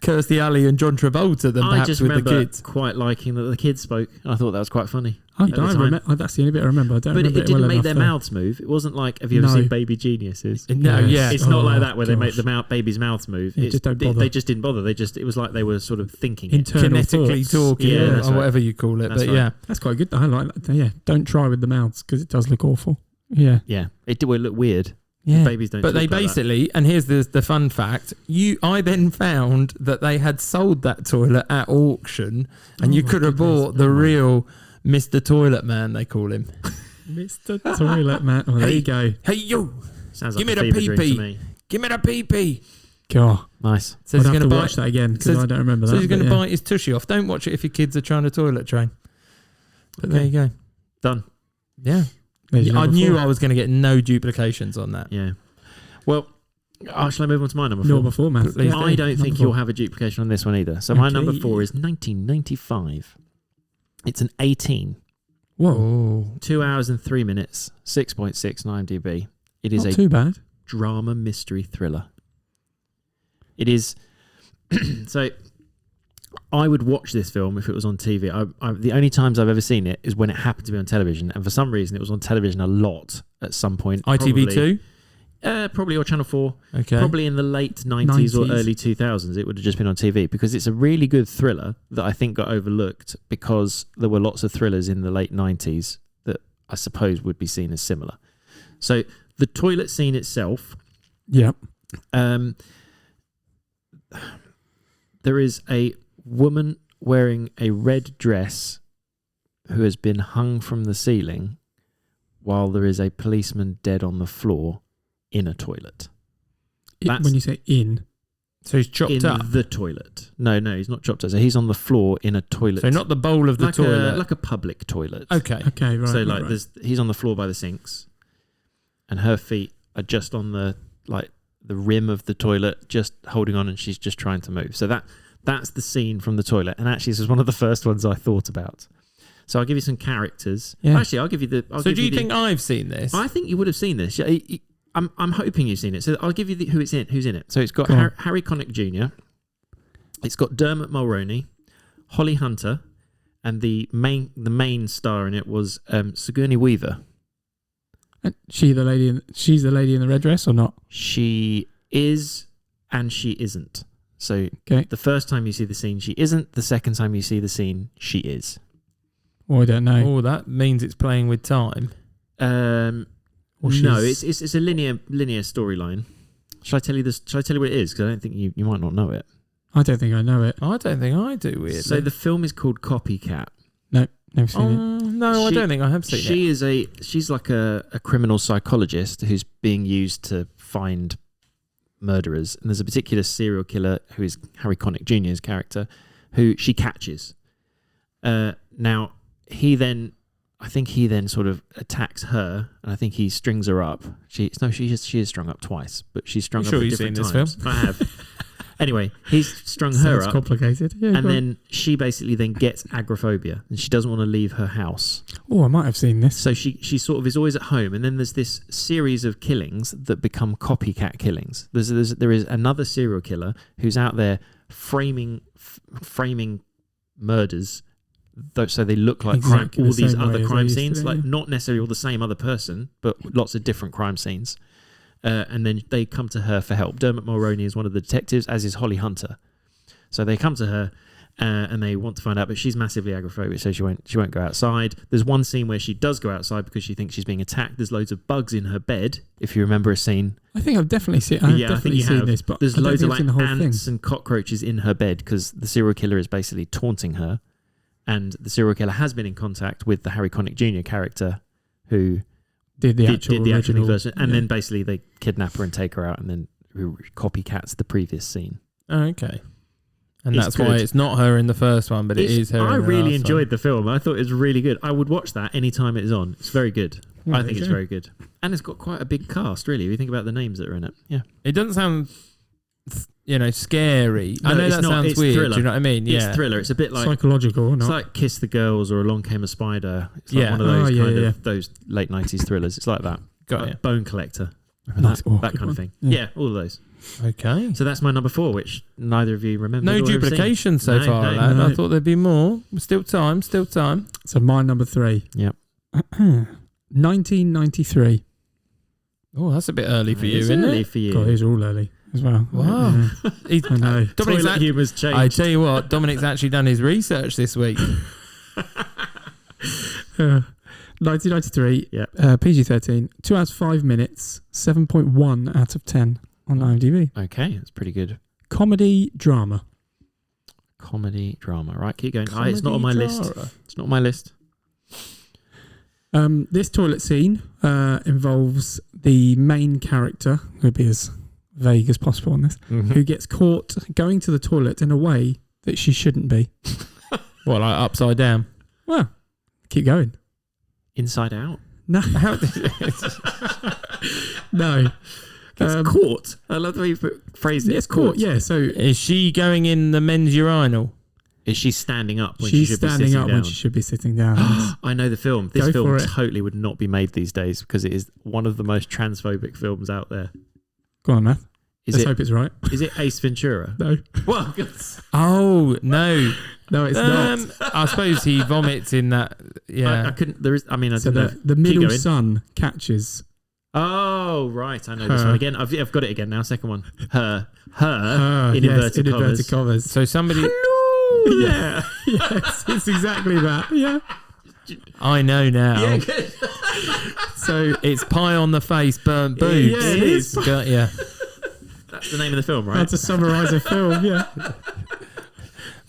Kirstie Alley and John Travolta than perhaps with the kids. Quite liking that the kids spoke. I thought that was quite funny. That's the only bit I remember. But it didn't make their mouths move. It wasn't like, have you ever seen Baby Geniuses? No, yeah. It's not like that where they make the baby's mouths move. They just don't bother. They just didn't bother. It was like they were sort of thinking kinetically talking, or whatever you call it. But yeah, that's quite good. I like that. Yeah, don't try with the mouths because it does look awful. Yeah, it would look weird. Yeah, babies don't. But they basically, and here's the fun fact: I then found that they had sold that toilet at auction, and you could have bought the real Mr. Toilet Man. They call him Mr. Toilet Man. Oh, there you go. Hey you! Sounds give like me the pee-pee. Give me the pee-pee. God, nice. So he's going to watch that again because I don't remember that. So he's going to bite his tushy off. Don't watch it if your kids are trying to toilet train. But there you go. Done. Yeah. I knew I was going to get no duplications on that. Yeah. Well, shall I move on to my number 4? Number 4, man. I don't think you'll have a duplication on this one either. So my number 4 is 1995. It's an 18. Whoa. 2 hours and 3 minutes, 6.6 IMDb. It is not too bad. Drama mystery thriller. It is... So... I would watch this film if it was on TV. The only times I've ever seen it is when it happened to be on television, and for some reason it was on television a lot at some point. ITV2? Probably, or Channel 4. Okay. Probably in the late 90s or early 2000s it would have just been on TV, because it's a really good thriller that I think got overlooked because there were lots of thrillers in the late 90s that I suppose would be seen as similar. So the toilet scene itself... Yep. There is a woman wearing a red dress who has been hung from the ceiling while there is a policeman dead on the floor in a toilet. When you say in? So he's chopped in up. the toilet. No, he's not chopped up. So he's on the floor in a toilet. So not the bowl of the toilet. Like a public toilet. Okay. Okay, right. So right, like right. he's on the floor by the sinks, and her feet are just on the rim of the toilet, just holding on, and she's just trying to move. So that's the scene from the toilet. And actually, this is one of the first ones I thought about. So I'll give you some characters. Yeah. Actually, I'll give you the. So do you think I've seen this? I think you would have seen this. I'm hoping you've seen it. So I'll give you who's in it. So it's got Go on. Harry Connick Jr. It's got Dermot Mulroney, Holly Hunter, and the main star in it was Sigourney Weaver. She's the lady in the red dress or not? She is and she isn't. So Okay. the first time you see the scene, she isn't. The second time you see the scene, she is. Oh, I don't know. Oh, that means it's playing with time. No, she's- it's a linear storyline. Shall I tell you this? Shall I tell you what it is? Because I don't think you might not know it. I don't think I know it. I don't think I do. Weirdly. So the film is called Copycat. Never seen it. No, I don't think I have seen it. She's like a criminal psychologist who's being used to find murderers, and there's a particular serial killer who is Harry Connick Jr.'s character, who she catches. Now I think he then sort of attacks her, and I think he strings her up. She is strung up twice, but she's strung You up sure at you've different seen this times. film? I have. Anyway, he's strung her Sounds up. complicated. Yeah, And go on. then she basically then gets agoraphobia, and she doesn't want to leave her house. Oh, I might have seen this. So she sort of is always at home, and then there's this series of killings that become copycat killings. There is another serial killer who's out there framing murders, so they look like Exactly all the these same way other as they crime used to scenes, do, like yeah. not necessarily all the same other person, but lots of different crime scenes. And then they come to her for help. Dermot Mulroney is one of the detectives, as is Holly Hunter. So they come to her and they want to find out, but she's massively agoraphobic, so she won't go outside. There's one scene where she does go outside because she thinks she's being attacked. There's loads of bugs in her bed, if you remember a scene. I think I've definitely seen. I've definitely seen this, but there's I don't loads of think I've like seen the whole ants thing. and cockroaches in her bed because the serial killer is basically taunting her, and the serial killer has been in contact with the Harry Connick Jr. character who Did the actual the original version, and yeah. then basically they kidnap her and take her out, and then copycats the previous scene. Oh, okay. And It's that's why good. it's not her in the first one, but it is her. I in the really last enjoyed one. the film. I thought it was really good. I would watch that anytime it is on. It's very good. Yeah, I think it's okay. very good. And it's got quite a big cast, really, if you think about the names that are in it. Yeah. It doesn't sound, scary. I No, know it's that not. sounds It's weird. thriller. Do you know what I mean? Yeah. It's thriller. It's a bit like psychological or it's not? like Kiss the Girls or Along Came a Spider. It's like Yeah. one of those Oh, yeah, kind yeah. of those late 90s thrillers. It's like that. Got Like you. Bone Collector. Nice. Oh, That good kind of one. thing. Yeah. Yeah, all of those. Okay. So that's my number 4, which neither of you remember. No duplication so far, lad. no. I thought there'd be more. Still time. So my number 3. Yep. 1993. Oh, that's a bit early for you, It's isn't early it? for you. God, these are all early as well. Wow. Yeah. He's- I know. Dominic's Toilet humour's changed. I tell you what, Dominic's actually done his research this week. 1993. Yeah. PG-13. 2 hours 5 minutes. 7.1 out of 10 on IMDb. Okay, that's pretty good. Comedy drama. Comedy drama. Right, keep going. It's not on my list. Comedy It's not on my list. This toilet scene involves the main character, who'll be as vague as possible on this, who gets caught going to the toilet in a way that she shouldn't be. What, like upside down? Well, keep going. Inside Out. No, How, no. It's caught. I love the way you phrased it. It's caught. Yeah, so is she going in the men's urinal? Is she standing up when she she's should be standing sitting up down? when she should be sitting down. Yes. I know the film. This Go film for it. totally would not be made these days because it is one of the most transphobic films out there. Go on, Matt. Is Let's it? hope it's right. Is it Ace Ventura? No, Well, Oh no! no, it's not. I suppose he vomits in that. Yeah. I couldn't. There is. I mean, I So don't know. the Keep middle going. son catches Oh right, I know this Her. one again. I've got it again now. Second one. Her her in yes, inverted in commas. inverted commas. So somebody, Yeah. Yes, it's exactly that. Yeah. I know now. Yeah. Good. So It's pie on the face, burnt boobs. Yeah, it is. Got ya. That's the name of the film, right? how to summarise a film. Yeah. Pie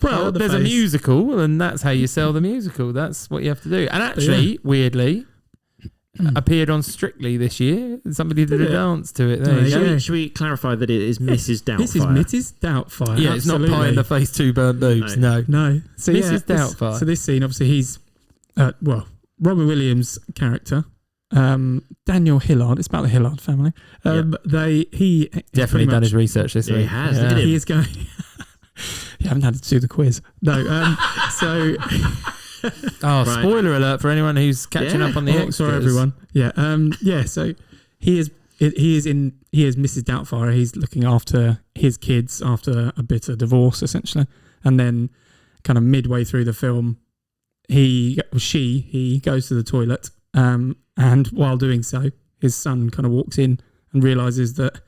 Well, on the there's a face. musical, and that's how you sell the musical. That's what you have to do. And actually, weirdly, appeared on Strictly this year. Somebody did a dance to it. There Oh, you go. yeah. Should we clarify that it is Mrs. Doubtfire? This is Mrs. Doubtfire. Yeah, it's not absolutely. pie in the face, two burnt boobs. No. No. So Mrs. Doubtfire. So this scene, obviously, he's Robert Williams' character, Daniel Hillard. It's about the Hillard family. He Definitely done his research this week. He has. Look at him. He is going. You haven't had to do the quiz. No. So. Oh, Right. spoiler alert for anyone who's catching up on the extras. Sorry, everyone. Yeah. So he is Mrs. Doubtfire. He's looking after his kids after a bitter divorce, essentially, and then kind of midway through the film, he goes to the toilet, and while doing so, his son kind of walks in and realizes that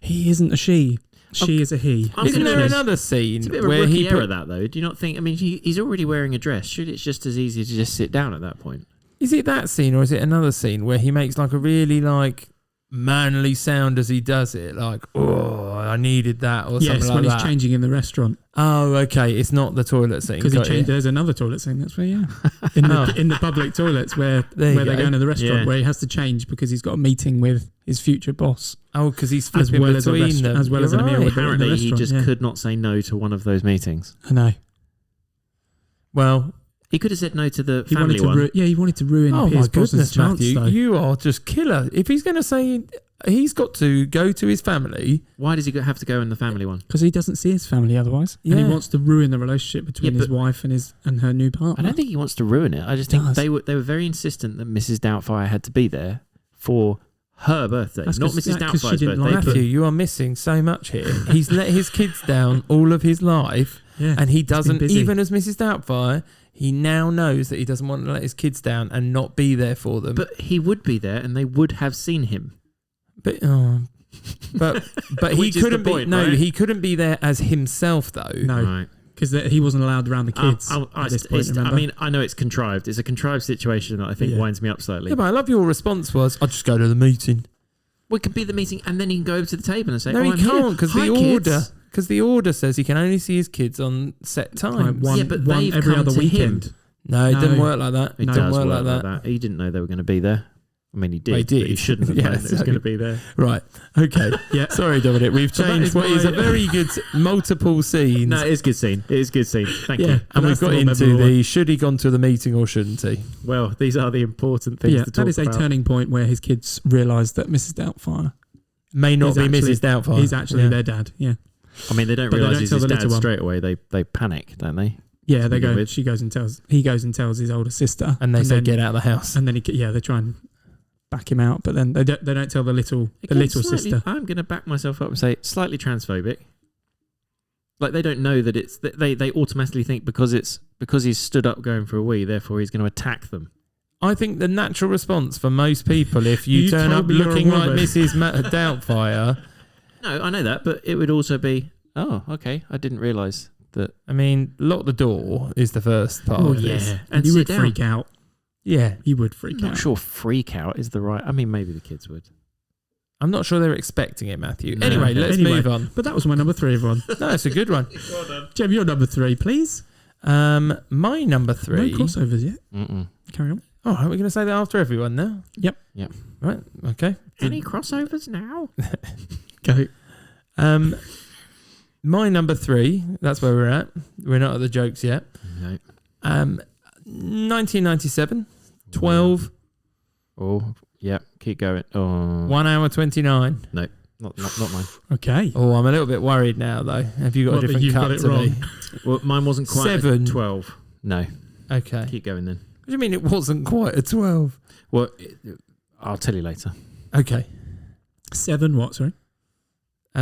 he isn't a she. She is a he. Isn't there another scene It's a bit of a where rookie he error, that though. Do you not think? I mean, he's already wearing a dress. Surely it's just as easy to just sit down at that point. Is it that scene or is it another scene where he makes like a really like manly sound as he does it? Like, oh, I needed that or something like that. Yes, when he's changing in the restaurant. Oh, okay. It's not the toilet scene. Because there's another toilet scene. That's where, in the public toilets where they go into the restaurant, where he has to change because he's got a meeting with his future boss. Oh, because he's flipping between them. As well as in a meal with Apparently, the he restaurant. just could not say no to one of those meetings. I know. Well, he could have said no to the he family one. He wanted to ruin oh Pierce my goodness, Brosnan's chance, Matthew, though. you are just killer. If he's going to say he's got to go to his family, Why does he have to go in the family one? Because he doesn't see his family otherwise, and he Yeah. wants to ruin the relationship between his wife and her new partner. I don't think he wants to ruin it. I just think Does. they were very insistent that Mrs. Doubtfire had to be there for her birthday, That's not 'cause- Mrs. 'cause she Doubtfire's didn't birthday. like Matthew, you are missing so much here. He's let his kids down all of his life, Yeah, and he doesn't, busy. even as Mrs. Doubtfire, he now knows that he doesn't want to let his kids down and not be there for them. But he would be there, and they would have seen him. But he Which is the couldn't be. point, No, right? he couldn't be there as himself though. No, Right. because he wasn't allowed around the kids at this point. I Remember? mean, I know it's contrived. It's a contrived situation that I think Yeah. winds me up slightly. Yeah, but I love your response was, "I'll just go to the meeting." We could be the meeting, and then he can go over to the table and say, No, "Oh, he I'm here. can't because Hi, the kids." order. Because the order says he can only see his kids on set times. One, Yeah, but one they've every come other to weekend. him. No, it No. didn't work like that. It It does didn't work like that. that. He didn't know they were going to be there. I mean, he did. Well, he But he did. shouldn't have Yeah, known that he was so- going to be there. Right. Okay. Yeah. Sorry, Dominic. We've So that changed is what is a my- very good multiple scenes. No, it is a good scene. It is a good scene. Thank Yeah. you. And we've that's the got more into memorable the should he gone to the meeting or shouldn't he? Well, these are the important things Yeah, to talk that is a about. turning point where his kids realise that Mrs. Doubtfire May not He's be actually- Mrs. Doubtfire. is actually Yeah. their dad. Yeah, I mean, they don't But they realise don't he's tell his the dad little one. straight away. They panic, don't they? yeah. They begin go. with. He goes and tells his older sister, And they say, then, get out of the house. And then they try and back him out, but then they don't tell the little Again, sister. slightly- I'm going to back myself up and say slightly transphobic. Like they don't know that it's they automatically think because he's stood up going for a wee, therefore he's going to attack them. I think the natural response for most people, if you, You turn told up me you're a looking like woman. Mrs. Doubtfire, No, I know that, but it would also be, oh, okay, I didn't realise that. I mean, lock the door is the first part Oh of yeah, this. And you sit would down. freak out. Yeah. You would I'm freak not out. sure freak out is the right. I mean, maybe the kids would. I'm not sure they're expecting it, Matthew. No. Anyway, let's Anyway. move on. But that was my number 3, everyone. No, it's a good one. Jem, your number 3, please. My number 3. No crossovers yet. Mm-mm. Carry on. Oh, are we going to say that after everyone now? Yep. Right. Okay. Any crossovers now? Go. My number 3. That's where we're at. We're not at the jokes yet. No. 1997. 12. Oh, yeah. Keep going. Oh, 1 hour 29. not mine. Okay. Oh, I'm a little bit worried now, though. Have you got What, a that different you've cut got it to me? wrong? Well, mine wasn't quite 7. a 12. No. Okay. Keep going then. What do you mean it wasn't quite a 12? Well, I'll tell you later. Okay. 7 what, sorry?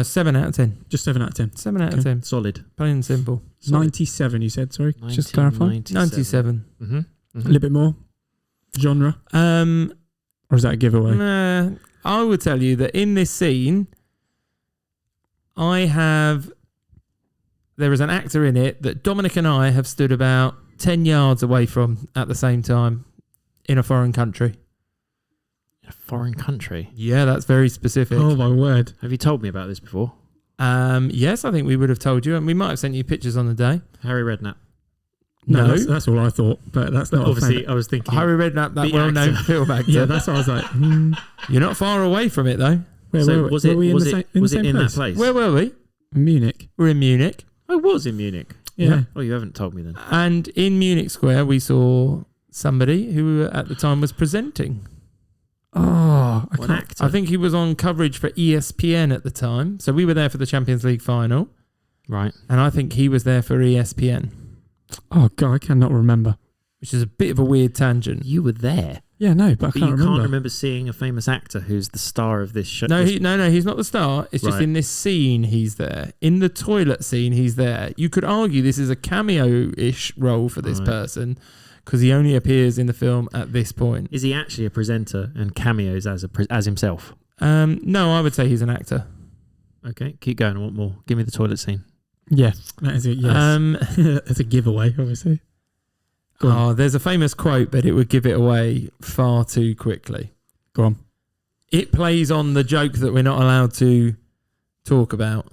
7 out of 10. Just 7 out of 10. 7 out of Okay. 10. Solid. Plain and simple. 97 you said, sorry. Just to clarify. 97. Mm-hmm. A little bit more. Genre? Or is that a giveaway? Nah, I would tell you that in this scene, there is an actor in it that Dominic and I have stood about 10 yards away from at the same time in a foreign country. A foreign country. Yeah, that's very specific. Oh my word. Have you told me about this before? Yes, I think we would have told you, and we might have sent you pictures on the day. Harry Redknapp. No, No. that's all I thought, but that's not Obviously, I was thinking. Harry Redknapp, that The well-known actor. film actor. Yeah, that's what I was like. You're not far away from it, though. Where was were we in was the it same, was it same in place? that place? Where were we? Munich. We're in Munich. I was in Munich. Yeah. Oh, you haven't told me then. And in Munich Square, we saw somebody who at the time was presenting. Oh, I What can't. actor? I think he was on coverage for ESPN at the time. So we were there for the Champions League final. Right. And I think he was there for ESPN, Oh God, I cannot remember. which is a bit of a weird tangent. You were there, Yeah, no, but I but can't you remember. can't remember seeing a famous actor who's the star of this show. No, this- no, he's not the star. It's just Right. in this scene he's there. In the toilet scene he's there. You could argue this is a cameo-ish role for this Right. person because he only appears in the film at this point. Is he actually a presenter and cameos as himself? No, I would say he's an actor. Okay, keep going. I want more. Give me the toilet scene. Yeah, that is a yes. That's a giveaway, obviously. Go on. There's a famous quote, but it would give it away far too quickly. Go on. It plays on the joke that we're not allowed to talk about.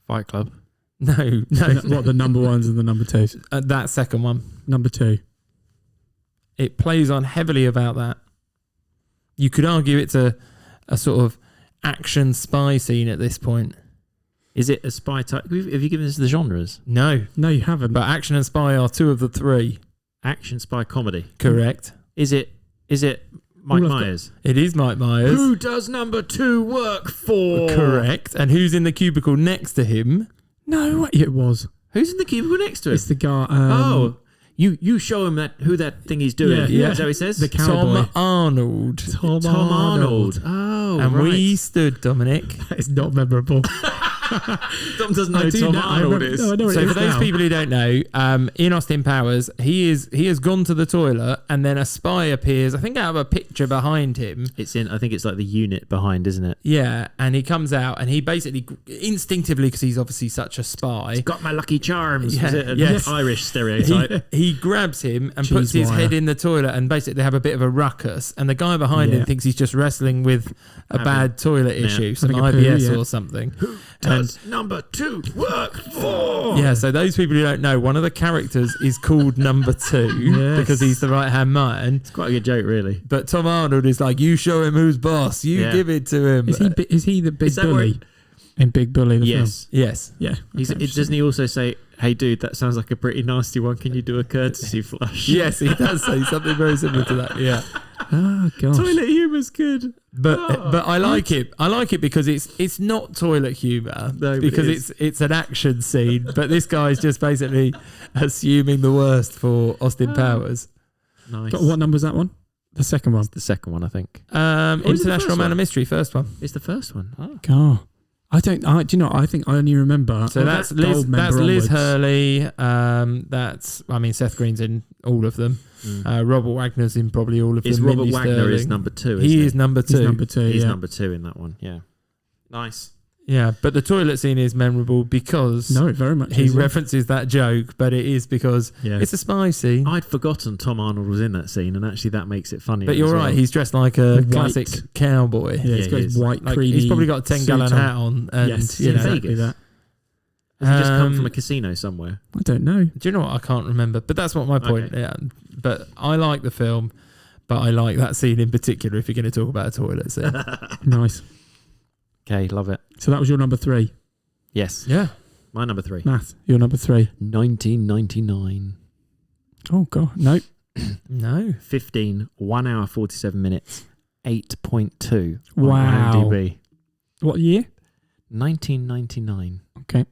Fight Club. No, What the number ones and the number twos? that second one. Number two. It plays on heavily about that. You could argue it's a sort of action spy scene at this point. Is it a spy type? Have you given us the genres? No, No, you haven't. but action and spy are two of the three. Action, spy, comedy. Correct. Is it Mike All I've got- Myers? It is Mike Myers. Who does number 2 work for? Correct. And who's in the cubicle next to him? no, it was. Who's in the cubicle next to him? It's the guy. You show him who that thing he's doing. Yeah. Is that what he says? The cowboy. Tom Arnold. Tom Arnold. Oh, And right. we stood, Dominic. It's not memorable. Tom doesn't know I who do Tom know- I Arnold remember- is. no, I know what So it for is those now. people who don't know, in Austin Powers, he has gone to the toilet and then a spy appears, I think out of a picture behind him. It's in. I think it's like the unit behind, isn't it? Yeah, and he comes out and he basically instinctively, because he's obviously such a spy, Got my lucky charms. Yeah, Is it an yes. Irish stereotype? he grabs him and puts his Cheese wire. head in the toilet and basically they have a bit of a ruckus, and the guy behind him Yeah. thinks he's just wrestling with a Having- bad toilet yeah. issue, some Having a poo, IBS yeah. or something. Does number 2 work for? Yeah, so those people who don't know, one of the characters is called Number 2 Yes. because he's the right hand man. It's quite a good joke, really. But Tom Arnold is like, you show him who's boss, you Yeah. give it to him. Is he the big Is that where bully in Big Bully? The Yes. Yes. Film? Yeah. Okay, Doesn't he also say, "Hey, dude, that sounds like a pretty nasty one. Can you do a courtesy flush?" Yes, he does say something very similar to that. Yeah. Oh gosh. Toilet humor's good. But I like it. I like it because it's not toilet humour. No, but because it is. it's an action scene. But this guy's just basically assuming the worst for Austin Powers. Nice. What number's that one? The second one. The second one, I think. Um, Or is it the International first Man one? of Mystery, first one. It's the first one. Oh. God. Do you know? I think I only remember. So that's Liz. Goldmember That's Liz onwards. Hurley. Seth Green's in all of them. Robert Wagner's in probably all of them. Is Robert Mindy Wagner Sterling. is number 2? He is number He's two. number two. He's Yeah. number 2 in that one. Yeah. Nice. Yeah, but the toilet scene is memorable because No, it very much. he is, yeah. references that joke, but it is because Yeah. it's a spy scene. I'd forgotten Tom Arnold was in that scene, and actually that makes it funny. But you're right, he's dressed like a White. classic cowboy. Yeah, he's Yeah, got he his is. white, Like, creamy. he's probably got a 10-gallon suit on. hat on, and Yes, you know. Vegas. exactly that. Has he just come Um, from a casino somewhere? I don't know. Do you know what? I can't remember, but that's what my point. Okay. Yeah, but I like the film, but I like that scene in particular. If you're going to talk about a toilet scene, Nice. Okay, love it. So that was your number 3. Yes. yeah. My number 3. Math. Your number 3. 1999. Oh god. No. No, 15, 1 hour, 47 minutes, 8.2 on Wow. IMDb. What year? 1999. Okay.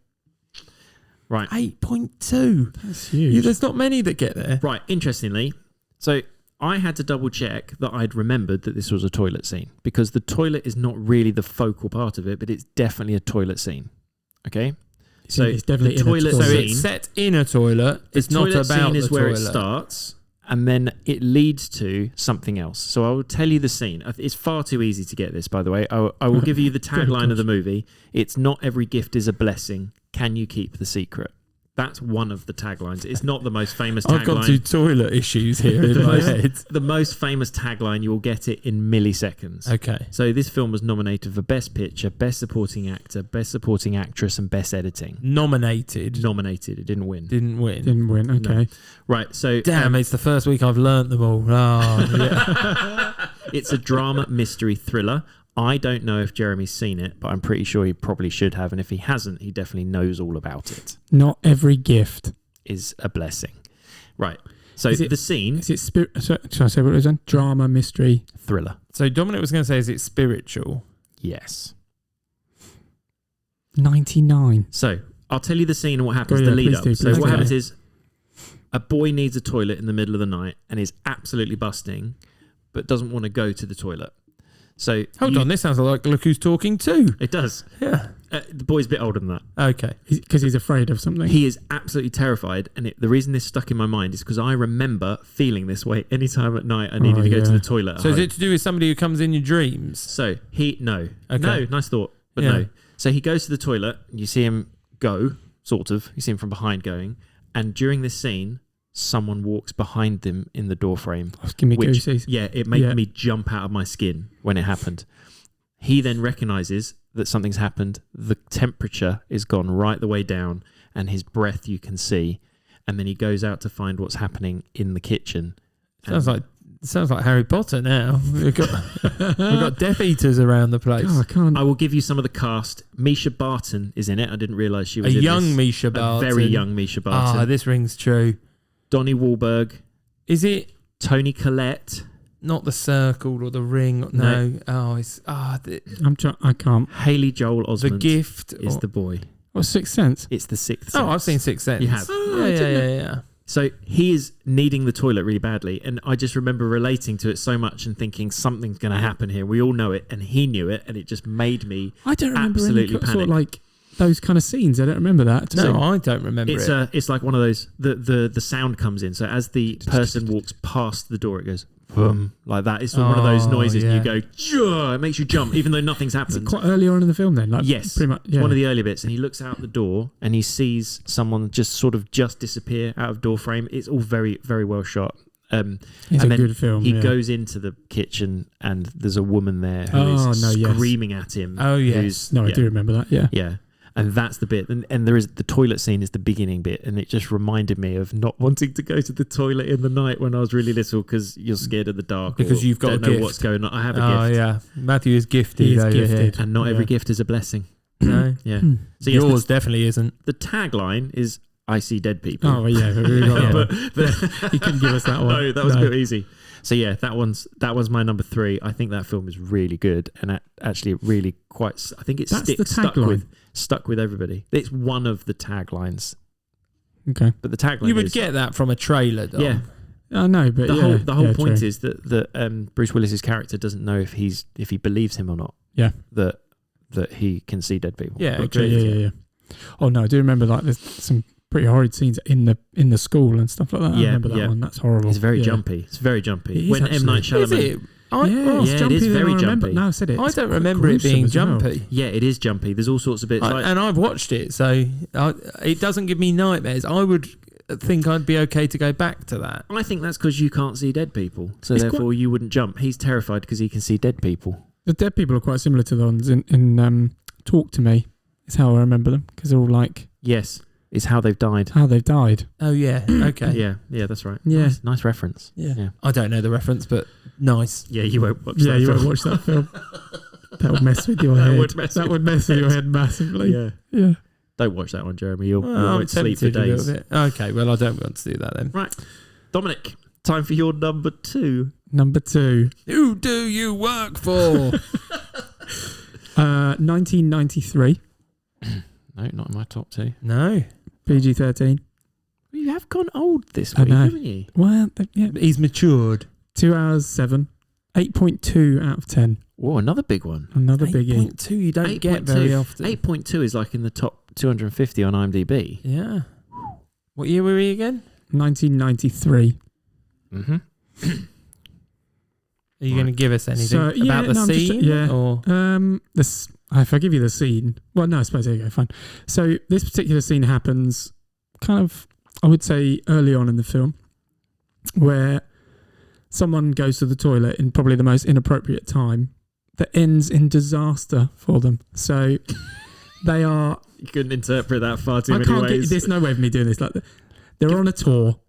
Right. 8.2. That's huge. There's not many that get there. Right, interestingly, so I had to double check that I'd remembered that this was a toilet scene because the toilet is not really the focal part of it, but it's definitely a toilet scene. Okay? So it's definitely the in a toilet So toilet. it's scene, set in a toilet. It's not toilet about scene is the where toilet. it starts, and then it leads to something else. So I will tell you the scene. It's far too easy to get this, by the way. I will give you the tagline of the movie. It's not every gift is a blessing. Can you keep the secret? That's one of the taglines. It's not the most famous tagline. I've got two toilet issues here in my head. The most famous tagline, you will get it in milliseconds. Okay. So this film was nominated for Best Picture, Best Supporting Actor, Best Supporting Actress, and Best Editing. Nominated. It didn't win. Didn't win. Didn't win. Okay. No. Right. So Damn, it's the first week I've learnt them all. Oh, yeah. it's a drama mystery thriller. I don't know if Jeremy's seen it, but I'm pretty sure he probably should have. And if he hasn't, he definitely knows all about it. Not every gift Is a blessing. Right. So Is it- the scene... is it spirit. Shall I say what it was then? Drama, mystery. Thriller. So Dominic was going to say, is it spiritual? Yes. 99. So I'll tell you the scene and what happens, yeah, the lead please up. do, So please what do. happens is a boy needs a toilet in the middle of the night and is absolutely busting, but doesn't want to go to the toilet. So Hold on, this sounds like Look Who's Talking too. It does. Yeah. The boy's a bit older than that. Okay. Because he's afraid of something. He is absolutely terrified, and the reason this stuck in my mind is because I remember feeling this way anytime at night I needed to go to the toilet. So is it to do with somebody who comes in your dreams? So no, Okay. nice thought, but Yeah. no. So he goes to the toilet, and you see him go, sort of. You see him from behind going, and during this scene, someone walks behind them in the doorframe. Give me Which, goosies. yeah, it made Yeah. me jump out of my skin when it happened. He then recognises that something's happened. The temperature is gone right the way down, and his breath you can see. And then he goes out to find what's happening in the kitchen. Sounds like Harry Potter now. We've got Death Eaters around the place. God, I can't. I will give you some of the cast. Misha Barton is in it. I didn't realise she was A in young this. Misha A Barton. very young Misha Barton. Ah, this rings true. Donnie Wahlberg, Is it Toni Collette, not The Circle or The Ring? No. Oh, it's I can't. Haley Joel The Osment Gift. is the boy. What's Sixth Sense? It's the Sixth Oh, Sense. I've seen Sixth Sense. You have. Yeah. So he is needing the toilet really badly, and I just remember relating to it so much and thinking something's going to happen here. We all know it, and he knew it, and it just made me. I don't remember any Absolutely sort of panic. like those kind of scenes. I don't remember that. No, I don't remember It's it. it's like one of those. The sound comes in. So as the person walks past the door, it goes boom like that. It's one of those noises, and you go, "Jua!" It makes you jump, even though nothing's Is happened. it quite early on in the film then? Like Yes, pretty much. It's Yeah. one of the early bits, and he looks out the door and he sees someone just disappear out of door frame. It's all very, very well shot. It's and a then good film. He yeah. goes into the kitchen and there's a woman there who is yes. screaming at him. Oh, yes. who's- No, I yeah, do remember that. Yeah. yeah. And that's the bit, and there is the toilet scene is the beginning bit, and it just reminded me of not wanting to go to the toilet in the night when I was really little because you're scared of the dark. Because or you've got don't a know gift. what's going on. I have a Oh, gift, yeah. Matthew is gifted. He is over gifted. here. and not every Yeah. gift is a blessing. No. Yeah. Hmm. So yes, Yours definitely isn't. the tagline is "I see dead people." Oh yeah, we got that but one. He couldn't give us that one. no, that was a bit easy. So yeah, that one's my number 3. I think that film is really good, and actually really quite. I think it That's the stuck tagline. with everybody. It's one of the taglines, Okay. but the tagline You would is, get that from a trailer, Dom. yeah. I know, but The whole point true. is that Bruce Willis's character doesn't know if he believes him or not. Yeah. That he can see dead people. Yeah, Okay, agreed. yeah. Oh no, I do remember like there's some pretty horrid scenes in the school and stuff like that. I Yeah, remember that yeah. one. That's horrible. It's very Yeah. jumpy. It's very jumpy. It is When M. actually. Night Is Shyamalan. it? I, Yeah, oh, it's yeah, it jumpy is than very I remember. jumpy. No, I said it. I It's don't quite remember it gruesome being as well. jumpy. Yeah, it is jumpy. There's all sorts of bits. And I've watched it, so it doesn't give me nightmares. I would think I'd be okay to go back to that. I think that's because you can't see dead people, so It's therefore you wouldn't jump. He's terrified because he can see dead people. The dead people are quite similar to the ones in Talk to Me. Is how I remember them because they're all like Yes, it's how they've died. how they've died. Oh, yeah. Okay. Yeah, that's right. Yeah. Nice reference. Yeah. Yeah. I don't know the reference, but nice. Yeah, you won't watch Yeah, that you film. won't watch that film. That would mess with your That head. would mess That with would mess with your head massively. Yeah. Yeah. Don't watch that one, Jeremy. You Well, won't sleep for tempted a days. little bit. Okay, well, I don't want to do that then. Right. Dominic, time for your number 2. Number 2, Who do you work for? 1993, No, not in my top 2. No. PG-13. You have gone old this I week, know. haven't you? Well, yeah, He's matured. 2 hours 7, 8.2 out of 10. Whoa, another big one. Another biggie. 8.2 you don't 8.2. get very often. 8.2 is like in the top 250 on IMDb. Yeah. What year were we again? 1993. Mm-hmm. Are you going to give us anything So, yeah, about the no, I'm just- scene? yeah. Or If I give you the scene, well, no, I suppose there you go, fine. So this particular scene happens kind of, I would say, early on in the film, where someone goes to the toilet in probably the most inappropriate time that ends in disaster for them. So they are... You couldn't interpret that far too I many can't ways. there's no way of me doing this. Like they're on a tour.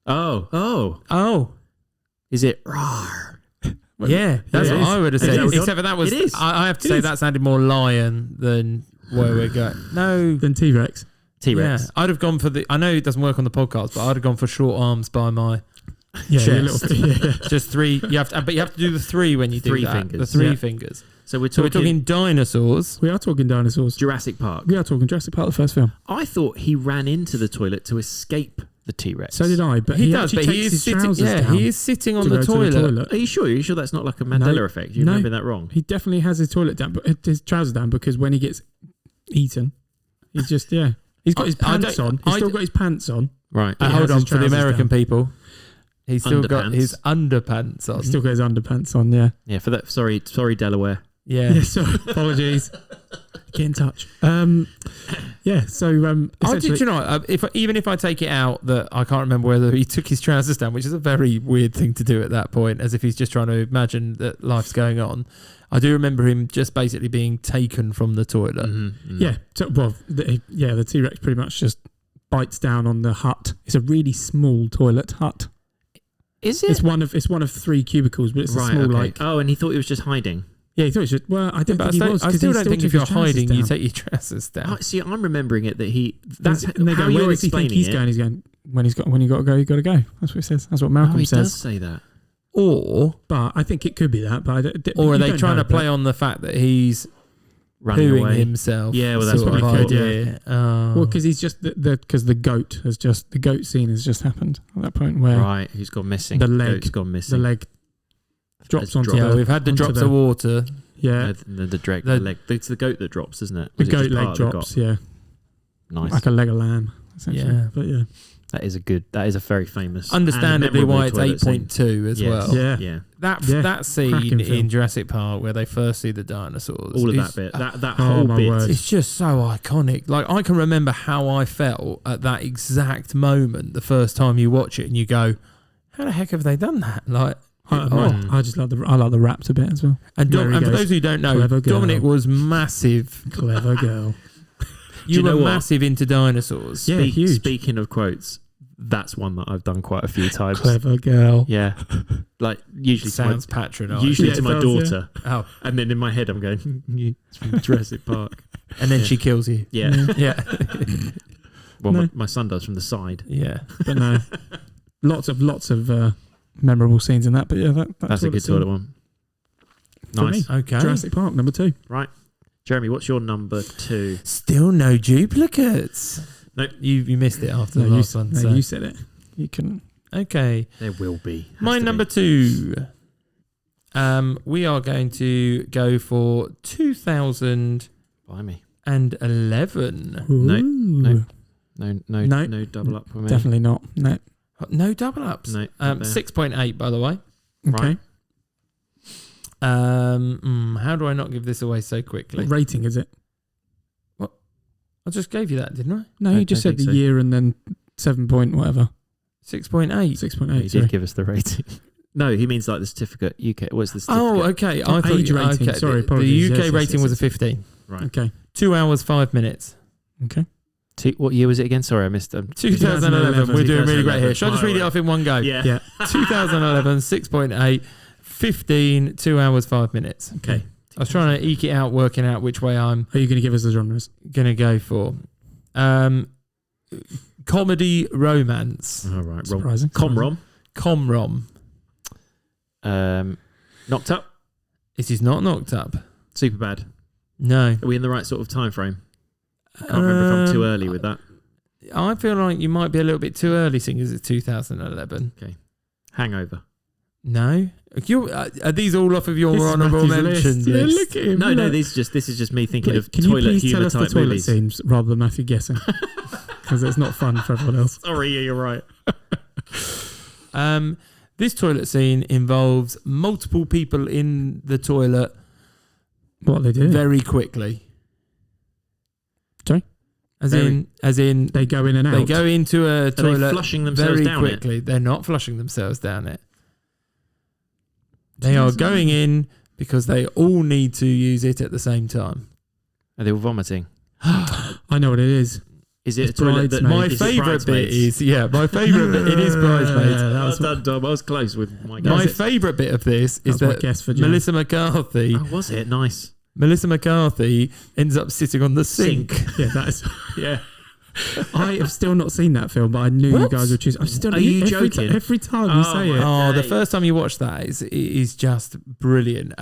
Oh. Is it rawr? Yeah, that's what I would have said. It is. Except for that was... It is. I have to say that sounded more lion than where we're going. No. Than T-Rex. T-Rex. Yeah, I'd have gone for the... I know it doesn't work on the podcast, but I'd have gone for short arms by my... Yeah, chest. yeah. Just 3. But you have to do the 3 when you do Three that. fingers. The 3 Yeah. fingers. So we're So we're talking dinosaurs. We are talking dinosaurs. Jurassic Park. We are talking Jurassic Park, the first film. I thought he ran into the toilet to escape the T-Rex. So did I, but He he does, actually but takes he is his sitting. trousers Yeah, down he is sitting on to the go to toilet. Are you sure? Are you sure that's not like a Mandela effect? You No. remember that wrong? He definitely has his toilet down, but his trousers down, because when he gets eaten, he's just, he's got his pants on. He's still got his pants on. Right. He Hold has on, his for the trousers American down. people, he's still got Underpants. his underpants on. He's still got his underpants on, yeah. Yeah, for that. Sorry, Delaware. Yeah. Yeah, so apologies. Get in touch. So Did you know? Even if I take it out, that I can't remember whether he took his trousers down, which is a very weird thing to do at that point, as if he's just trying to imagine that life's going on. I do remember him just basically being taken from the toilet. Mm-hmm. Yeah. So, the T-Rex pretty much just bites down on the hut. It's a really small toilet hut. Is it? It's one of 3 cubicles, but it's a small like. Oh, and he thought he was just hiding. Yeah, he thought it was just. Well, I don't But think he was. I 'cause still he don't think took if you're his trousers hiding, you down. take your trousers down. See, I'm remembering it that he. That's And they how go, where you're does he think explaining he's it. going? He's going when you got to go. You got to go. That's what he says. That's what Oh, Malcolm he says. does say that. Or But I think it could be that. But are they trying to play on the fact that he's Running pooing away. himself? Yeah, well, that's sort what of I thought, idea? Oh. Well, because he's just because the goat scene has just happened at that point where Right, who's gone missing? The leg- Goat's gone the missing. leg drops It's onto dropped. Yeah, we've had the onto drops the- of water. Yeah, The leg. It's the goat that drops, isn't it? the Was it goat just leg part of the drops. goat? Yeah, Nice. like a leg of lamb. Essentially. Yeah. But yeah, That is a very famous. Understandably and why it's memorable toilet scene. 8.2 as Yes. well. Yeah. Yeah. That scene Cracking film. in Jurassic Park where they first see the dinosaurs. All of is- that bit. That Oh, whole my bit. word. It's just so iconic. Like, I can remember how I felt at that exact moment the first time you watch it and you go, how the heck have they done that? Like, I just love I like the raptor bit as well. and Where he for goes, those who don't know, "Clever girl." Dominic was massive. Clever girl. You know were what? massive into dinosaurs. Yeah, huge. Speaking of quotes, that's one that I've done quite a few times. Clever girl. Yeah. Like usually Sounds to my, patronising. usually Yeah, to it my does, daughter. Oh, And then in my head I'm going, it's from Jurassic Park. and then Yeah. she kills you. Yeah. Yeah. Well, No. my son does from the side. Yeah. But no, lots of memorable scenes in that. But yeah, That's a good toilet one. For Nice. me. Okay. Jurassic Park number 2. Right. Jeremy, what's your number 2? Still no duplicates. Nope. You missed it after the No, last one. So. you said it. You can. Okay. There will be. Has My to number be. 2. We are going to go for 2011. Blimey. No. No double up for me. Definitely not. No. No double ups. No. not there. 6.8, by the way. Okay. Right. How do I not give this away so quickly? What rating is it? I just gave you that, didn't I? No, I you just don't said the think so. year and then 7 point whatever. 6.8. 6.8. He Sorry. did give us the rating. No, he means like the certificate. UK. What's the certificate? Oh, okay. I thought age rating. Okay. Sorry, The apologies. UK Yes, yes, rating yes, was a yes. 15. Right. Okay. 2 hours, 5 minutes. Okay. What year was it again? Sorry, I missed them. 2011. We're doing really great here. 2011. Shall I just read it off in one go? Yeah. Yeah. 2011, 6.8, 15, 2 hours, 5 minutes. Okay. I was trying to eke it out, working out which way I'm Are you going to give us the genres? going to go for. Comedy, romance, All right. Wrong. Surprising. Comrom. comrom. Knocked up. This is not knocked up. Super bad. No. Are we in the right sort of time frame? I can't remember if I'm too early with that. I feel like you might be a little bit too early, seeing as it's 2011. Hangover. No? Are these all off of your This is honourable Matthew's mention list. Yeah, list? look at him. No, look. this is just me thinking of Can you toilet please tell humour us the type toilet movies. scenes rather than Matthew guessing? Because it's not fun for everyone else. Sorry, yeah, you're right. This toilet scene involves multiple people in the toilet What they do? very quickly. Sorry? As in, They go in and out. they go into a toilet. They flushing themselves very down quickly. They're not flushing themselves down it. They are going in because they all need to use it at the same time. Are they all vomiting? I know what it is. Is it It's a toilet that Bridesmaids. My is it favourite bit Bridesmaids? my favourite bit, it is Bridesmaids. That Well was done, Dom. I was close with my guess. My favourite bit of this is my that guess for Jan. Melissa McCarthy Oh, was it? Nice. ends up sitting on the sink. Yeah, that is. Yeah. I have still not seen that film, but I knew you What? guys would choose. I'm still. Are you every joking? Every time you say it, Oh, the Dang. first time you watch that is just brilliant.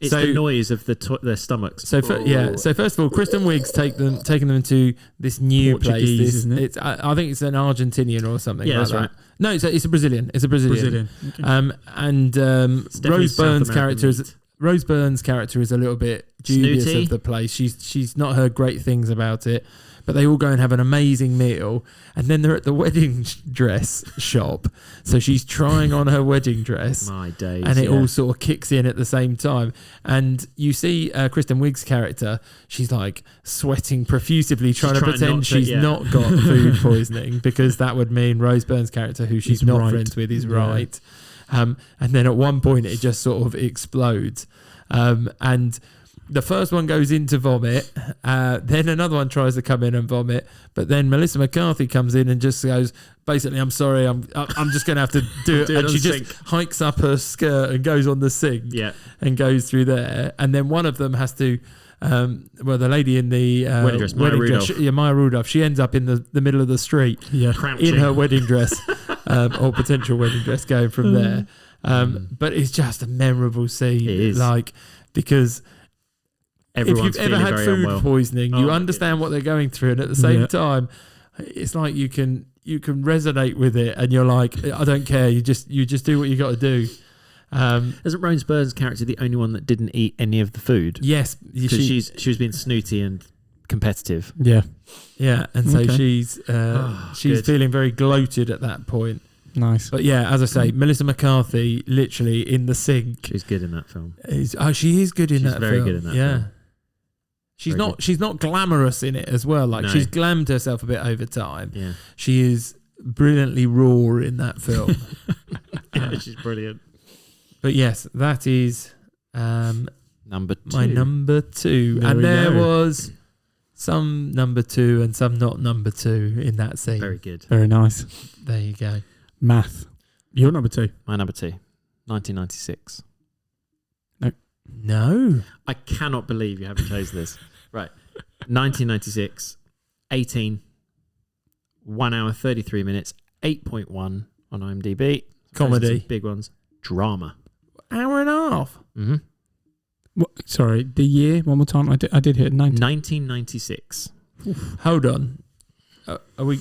It's so the noise of their stomachs. So so first of all, Kristen Wiig's taking them to this new Portuguese, place. isn't it? It's I think it's an Argentinian or something. Yeah, like that's that. right. No, it's a Brazilian. It's a Brazilian. Okay. definitely Rose South Byrne's American character is meat. Rose Byrne's character is a little bit dubious Snooty. of the place. She's not heard great things about it. But they all go and have an amazing meal, and then they're at the wedding dress shop. So she's trying on her wedding dress, My days. and it yeah. all sort of kicks in at the same time. And you see Kristen Wiig's character; she's like sweating profusely, trying to trying pretend not to, she's yeah. not got food poisoning, because that would mean Rose Byrne's character, who she's He's not right. friends with, is Yeah. right. And then at one point, it just sort of explodes, and the first one goes into vomit, then another one tries to come in and vomit, but then Melissa McCarthy comes in and just goes, basically, I'm sorry, I'm just going to have to do it. Do it And on she the just hikes up her skirt and goes on the sink Yeah. and goes through there. And then one of them has to, the lady in the Wedding dress, Maya Rudolph. Maya Rudolph, she ends up in the middle of the street Yeah. Crouching. in her wedding dress, or potential wedding dress, going from there. But it's just a memorable scene. It is. Like, because Everyone's if you've ever feeling had very food unwell. poisoning, Oh you my understand what they're going through, and at the same Yeah. time, it's like you can resonate with it, and you're like, I don't care. You just do what you got to do. Isn't Rose Byrne's character the only one that didn't eat any of the food? Yes, Because she was being snooty and competitive. Yeah. yeah, and so Okay. she's good. feeling very gloated at that point. Nice. But yeah, as I say, Melissa McCarthy literally in the sink. She's good in that film. She is good in She's that very film. good in that yeah. film. Very She's not glamorous in it as well. Like, No. she's glammed herself a bit over time. Yeah. She is brilliantly raw in that film. Yeah, she's brilliant. But yes, that is Number two. my number two. There and we there go. was some number two and some not number two in that scene. Very good. Very nice. There you go. Math. You're number two. My number two. 1996. No. I cannot believe you haven't chosen this. Right. 1996. 18. 1 hour 33 minutes. 8.1 on IMDb. Comedy. Those are some big ones. Drama. Hour and a half. Mm-hmm. What, sorry, the year. One more time. I did hit 90. 1996. Hold on. Are we...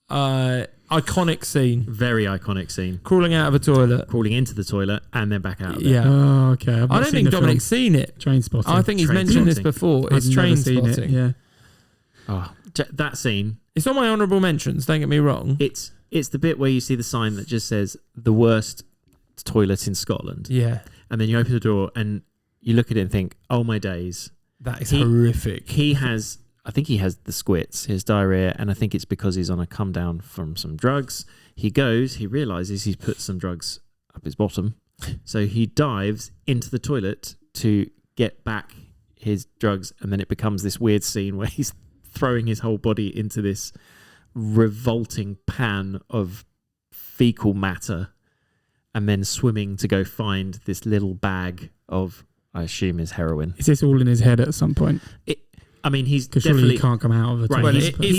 iconic scene. Very iconic scene. Crawling out of a toilet. Crawling into the toilet and then back out of it. Yeah. Oh, okay. I've I not don't seen think the Dominic's seen it. Train Spotting. I think he's Train mentioned this Spotting. before. I've It's never Train seen Spotting. it. Yeah. Oh, that scene. It's on my honourable mentions, don't get me wrong. It's the bit where you see the sign that just says the worst toilet in Scotland. Yeah. And then you open the door and you look at it and think, oh my days. That is He- horrific. I think he has the squits, his diarrhea, and I think it's because he's on a come down from some drugs. He realizes he's put some drugs up his bottom. So he dives into the toilet to get back his drugs, and then it becomes this weird scene where he's throwing his whole body into this revolting pan of fecal matter and then swimming to go find this little bag of, I assume, is heroin. Is this all in his head at some point? He's Because surely definitely... he can't come out of a Right, toilet. Well,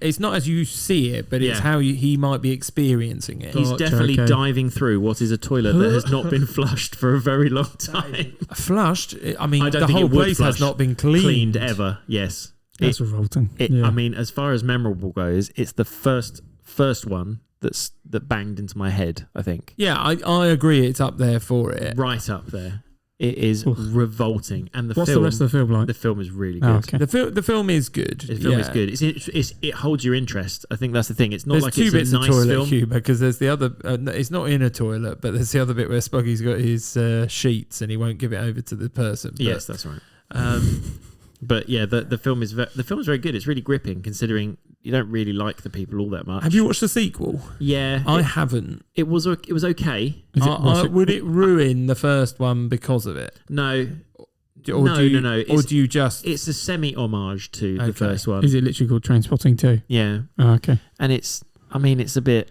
it's not as you see it, but it's Yeah. how he might be experiencing it. He's Gotcha, definitely okay. diving through what is a toilet that has not been flushed for a very long time. Flushed. I mean, I don't the think whole it would place has flush. not been cleaned. Ever, yes. That's revolting. I mean, as far as memorable goes, it's the first one that banged into my head, I think. Yeah, I agree. It's up there for it. Right up there. It is Oof. revolting. And What's the rest of the film like? The film is really good. Oh, okay. The film is good. The film is Yeah. good. It holds your interest. I think that's the thing. It's not There's like two it's bits a of nice toilet film. humour, because there's the other. It's not in a toilet, but there's the other bit where Spuggy's got his sheets and he won't give it over to the person. But, Yes, that's right. But yeah, the film is very good. It's really gripping, considering you don't really like the people all that much. Have you watched the sequel? Yeah, I haven't. It was okay. Would it ruin the first one because of it? No. No. Or do you just? It's a semi-homage to the first one. Is it literally called Trainspotting 2? Yeah. Oh, okay. And it's a bit.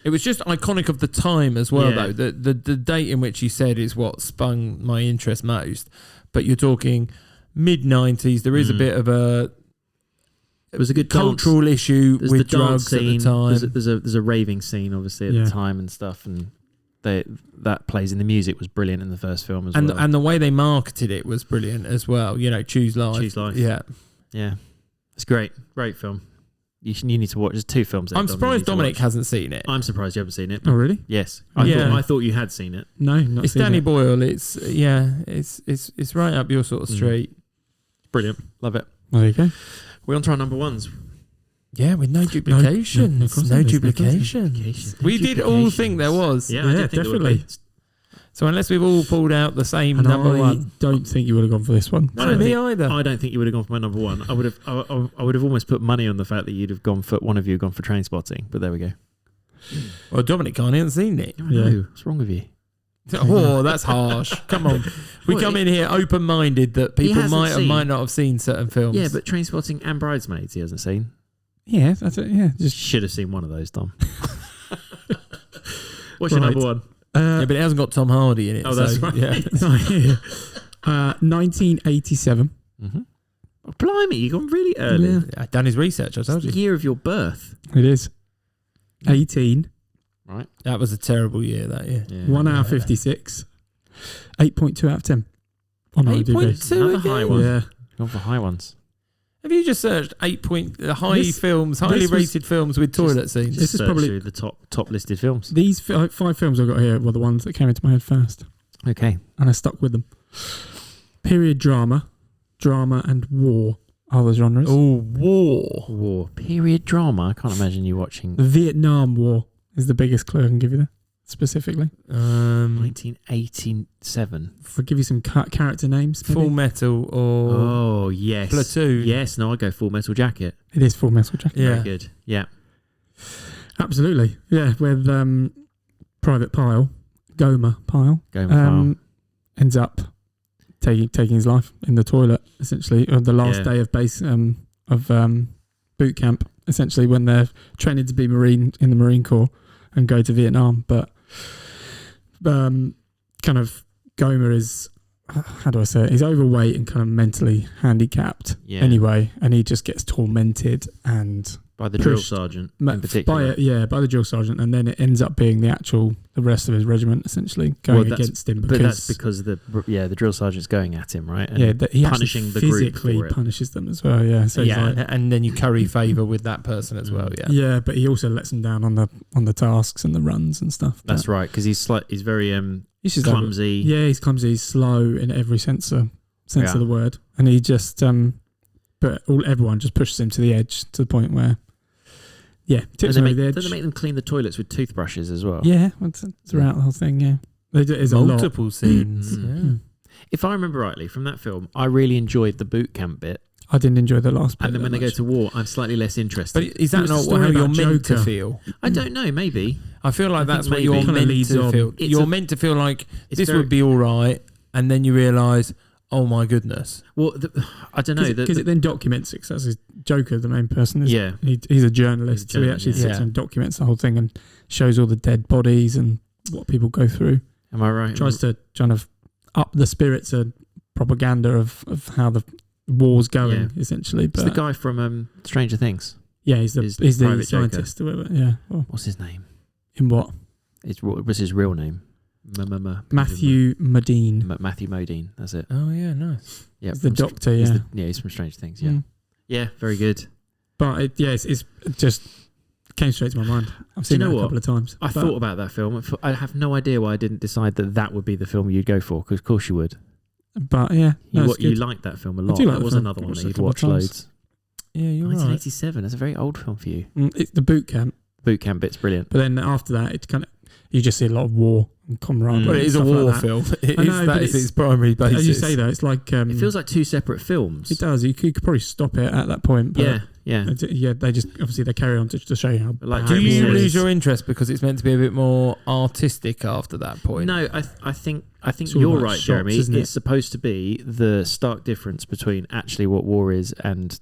It was just iconic of the time as well, though. The date in which you said is what spun my interest most. But you're talking mid-90s. There is a bit of a. It was a good cultural issue with drugs at the time. There's a raving scene, obviously, at the time and stuff, and that plays in the music was brilliant in the first film as well. And the way they marketed it was brilliant as well. You know, Choose Life. Choose Life. Yeah. It's great film. You need to watch. There's 2 films. I'm surprised Dominic hasn't seen it. I'm surprised you haven't seen it. Oh, really? Yes. I thought you had seen it. No, not it's seen Danny it. Boyle. It's right up your sort of street. Brilliant. Love it. Well, there you go. We're on to our number ones. Yeah, with no duplications. No duplications. We did all think there was. Yeah, I did think definitely. So unless we've all pulled out the same And number I one. don't think you would have gone for this one. No, me either. I don't think you would have gone for my number one. I would have almost put money on the fact that you'd have gone for one of you gone for Trainspotting. But there we go. Well, Dominic can't. He hasn't seen it. I know. What's wrong with you? Oh, that's harsh. Come on. We come in here open-minded that people might not have seen certain films. Yeah, but Trainspotting and Bridesmaids he hasn't seen. Yeah, that's it. Yeah, just Should have seen one of those, Tom. What's your number one? Yeah, but it hasn't got Tom Hardy in it. Oh, that's so, right. Yeah. 1987. Mm-hmm. Oh, blimey, you've gone really early. Yeah. I've done his research, I It's told the you. year of your birth. It is. 18. Right. That was a terrible year, that year. Yeah. 1 hour 56. 8.2 out of 10. On IMDb. 8.2 Another again? high one. Yeah. Gone for high ones. Have you just searched highly This rated was- films with toilet scenes? This is Search probably- through the top listed films. These 5 films I've got here were the ones that came into my head first. Okay. And I stuck with them. Period drama and war are the genres. Oh, war. Period drama. I can't imagine you watching The Vietnam War is the biggest clue I can give you there, specifically. 1987. I'll give you some character names. maybe. Full Metal or Oh, yes. Platoon. Yes, no, I'd go Full Metal Jacket. It is Full Metal Jacket. Yeah. Very good. Yeah. Absolutely. Yeah, with Private Pyle, Gomer Pyle, Going for ends up taking his life in the toilet, essentially, on the last day of boot camp, essentially, when they're training to be in the Marine Corps and go to Vietnam. But kind of Gomer is, how do I say it? He's overweight and kind of mentally handicapped anyway, and he just gets tormented and by the drill sergeant in particular. By the drill sergeant, and then it ends up being the rest of his regiment essentially going against him. But that's because the drill sergeant's going at him, right? And he punishing the physically group for it. punishes them as well. Yeah, so and then you curry favour with that person as well. Yeah, yeah, but he also lets them down on the tasks and the runs and stuff. That's right, because he's very he's just clumsy. He's clumsy. He's slow in every sense of the word, and he just but everyone just pushes him to the edge to the point where tips him over the edge. Don't they make them clean the toilets with toothbrushes as well? Yeah, throughout the whole thing. Yeah, there's multiple scenes. Yeah. If I remember rightly from that film, I really enjoyed the boot camp bit. I didn't enjoy the last bit. And then when they go to war, I'm slightly less interested. But is that not how you're meant to feel? I don't know, maybe. I feel like that's what you're Kinda meant leads to on. feel. You're meant to feel like this would be all right, and then you realise, oh my goodness. Well, I don't know. Because it then documents it, 'cause that's his Joker, the main person. Yeah. He's a journalist, so he actually sits and documents the whole thing and shows all the dead bodies and what people go through. Am I right? Tries to kind of up the spirits of propaganda of how the war's going, essentially. But it's the guy from Stranger Things. Yeah, he's the scientist or whatever. Yeah. Well, what's his name? In what? What's his real name? Matthew Modine. Matthew Modine, that's it. Oh yeah, nice. Yeah, he's the doctor. Yeah, he's from Stranger Things. Yeah, yeah, very good. But it just came straight to my mind. I've seen it a couple of times. I thought about that film. I have no idea why I didn't decide that would be the film you'd go for. Because of course you would. But yeah, you liked that film a lot. That was another one that you'd watched loads. Yeah, you're 1987. That's a very old film for you. It's the boot camp. Boot camp bit's brilliant. But then after that, it's kind of you just see a lot of war and camaraderie. Well, it is a stuff war like that. film. It I is know, that but is it's- its primary basis. As you say though, it's like It feels like two separate films. it does. You could probably stop it at that point. But Yeah. yeah. They just obviously they carry on to show you how. But like bad Do Jeremy it you says- was. lose your interest because it's meant to be a bit more artistic after that point? No, I think It's all you're about right, shots, Jeremy. isn't it? It's supposed to be the stark difference between actually what war is and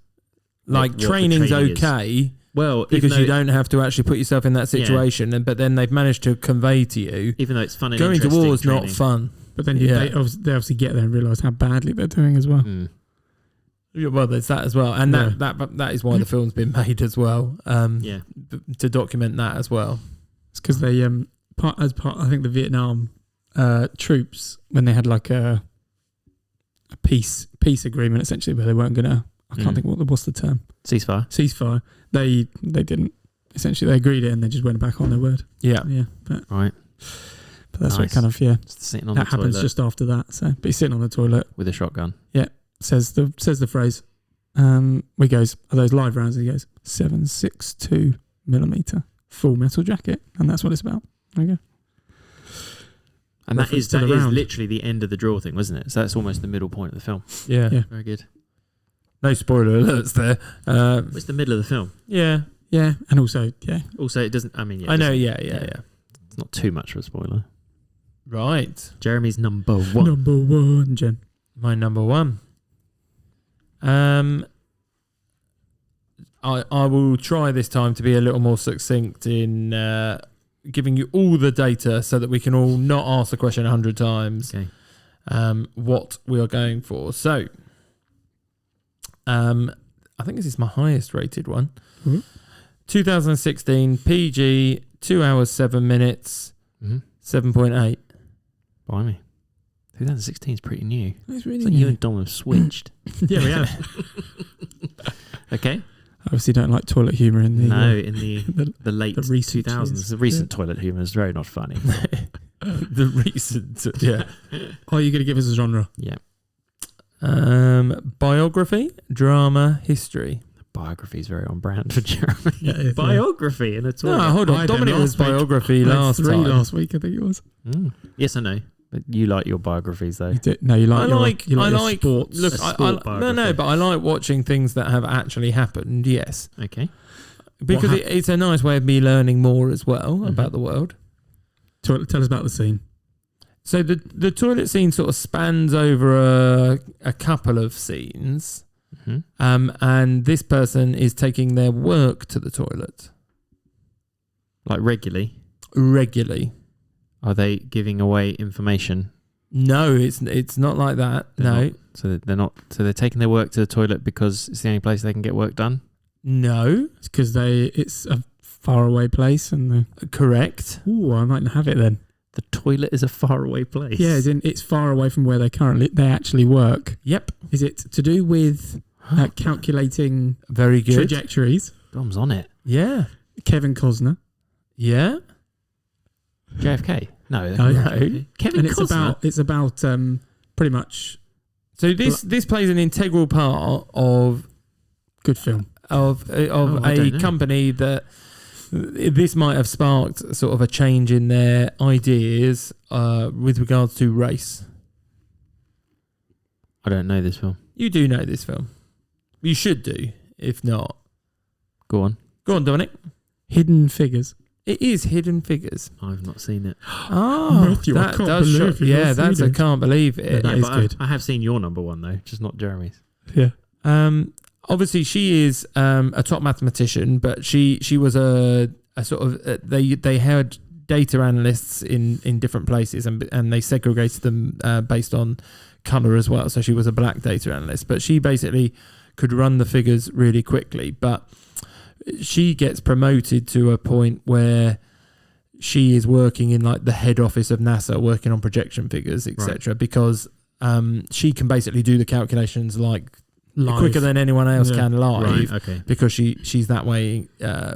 Like what the training's training is. okay well, because you don't have to actually put yourself in that Yeah. situation, but then they've managed to convey to you even though it's fun and going to interesting war is not training. fun. But then Yeah. they obviously get there and realise how badly they're doing as well. Mm. Yeah, well, there's that as well, and Yeah. that is why the film's been made as well. Yeah. To document that as well. It's because they I think the Vietnam troops, when they had like a peace agreement essentially where they weren't gonna, I can't think what's the term, Ceasefire. they didn't, essentially they agreed it and they just went back on their word. Yeah. But Right. that's what Nice. kind of Just sitting on that the happens toilet just after that. So but he's sitting on the toilet, with a shotgun. says the phrase, he goes, are those live rounds? He goes 7.62 millimeter full metal jacket, and that's what it's about. There you go. And that Reference is to the round. literally the end of the draw thing, wasn't it? So that's almost the middle point of the film. Yeah. Yeah. Very good. No spoiler alerts there. It's the middle of the film. Yeah. Yeah, and also Also, it doesn't. I mean, I know. doesn't- Yeah. It's not too much of a spoiler. Right. Jeremy's number one. number one, Jen. My number one. I will try this time to be a little more succinct in giving you all the data so that we can all not ask the question 100 times. Okay. What we are going for. So, I think this is my highest rated one. Mm-hmm. 2016 PG, 2 hours 7 minutes, Mm-hmm. 7.8. Blimey. 2016 is pretty new. It's It's really like you and Dom have switched. yeah, we have. Okay. Obviously, don't like toilet humour in the No, in the the late the recent 2000s. years. The recent toilet humour is very not funny. The recent, yeah. Are you going to give us a genre? Yeah. Biography, drama, history. Biography is very on brand for Jeremy. Yeah, Biography in a toilet. No, hold I on. had Dominic them was last week. biography I had last 3 time. last week, I think it was. Mm. Yes, I know. But you like your biographies, though. You did, no, you like you like your sports. Look, A sport no, biography. but I like watching things that have actually happened. Yes, Okay. because it's a nice way of me learning more as well Mhm. about the world. Tell us about the scene. So the toilet scene sort of spans over a couple of scenes, hmm and this person is taking their work to the toilet Like regularly. regularly. Are they giving away information? No, it's not like that. They're No, not. So they're not. So they're taking their work to the toilet because it's the only place they can get work done. no, It's because it's a faraway place, and correct. I might have it then. The toilet is a faraway place. Yeah, as in it's far away from where they actually work. Yep, Is it to do with calculating very good. trajectories? Dom's on it. Yeah, Kevin Costner, yeah. JFK. No. No. Kevin and Costner. it's about pretty much So this plays an integral part of good film. I a don't know. company that this might have sparked sort of a change in their ideas with regards to race. I don't know this film. You do know this film. You should do, if not. Go on. Go on, Dominic. Hidden Figures. It is Hidden Figures. I've not seen it. Oh, Matthew, I that can't does believe show. you've Yeah, not that's seen I it. can't believe it. That is but good. I have seen your number one though, just not Jeremy's. Yeah. Obviously, she is a top mathematician, but she was a sort of they had data analysts in different places, and they segregated them based on color as well. So she was a black data analyst, but she basically could run the figures really quickly. But she gets promoted to a point where she is working in like the head office of NASA, working on projection figures, etc. Because she can basically do the calculations like Live. quicker than anyone else Yeah. can live, Right. Okay. because she's that way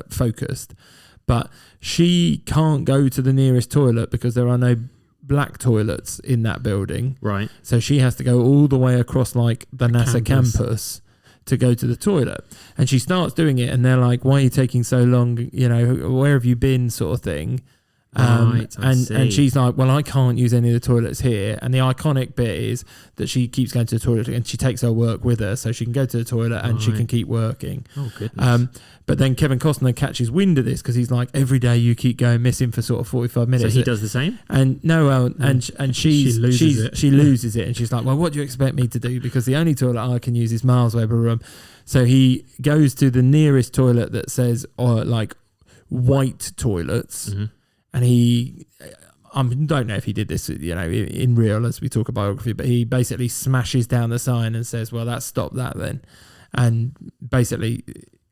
focused. But she can't go to the nearest toilet because there are no black toilets in that building. Right. So she has to go all the way across like the NASA campus. campus to go to the toilet. And she starts doing it, and they're like, "Why are you taking so long? You know, where have you been?" sort of thing. Right, I and see. she's like, well, I can't use any of the toilets here. And the iconic bit is that she keeps going to the toilet and she takes her work with her so she can go to the toilet and she can keep working. Oh, goodness. But then Kevin Costner catches wind of this because he's like, every day you keep going missing for sort of 45 minutes. So he does the same? And she loses it. And she's like, well, what do you expect me to do? Because the only toilet I can use is Miles Weber room. So he goes to the nearest toilet that says like white toilets. Mm-hmm. And he, I don't know if he did this, in real as we talk about biography, but he basically smashes down the sign and says, well, that's stop that then. And basically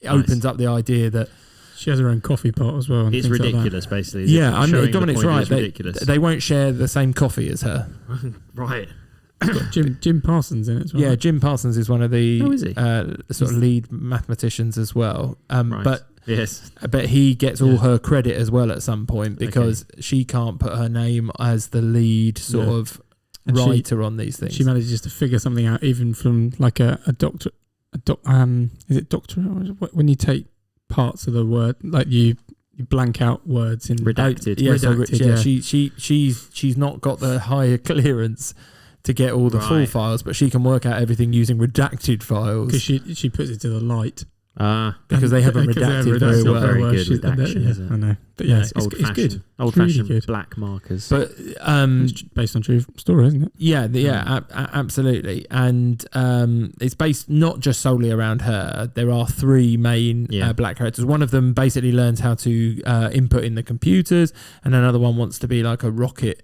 opens up the idea that she has her own coffee pot as well. And it's ridiculous, basically. Yeah, I mean, Dominic's right. They won't share the same coffee as her. Right. Jim Parsons in it as well. Yeah, Jim Parsons is one of the sort of lead mathematicians as well. Right. But yes, but he gets all her credit as well at some point because she can't put her name as the lead sort of writer on these things. She manages to figure something out even from like a doctor. Is it doctor? When you take parts of the word, like you blank out words in redacted. She's not got the higher clearance to get all the full files, but she can work out everything using redacted files because she puts it to the light. Because they haven't redacted very well. Very good redaction, is it? I know, but yeah, it's good. Old-fashioned really good. black markers. But it's based on true story, isn't it? Yeah, absolutely. And it's based not just solely around her. There are three main black characters. One of them basically learns how to input in the computers, and another one wants to be like a rocket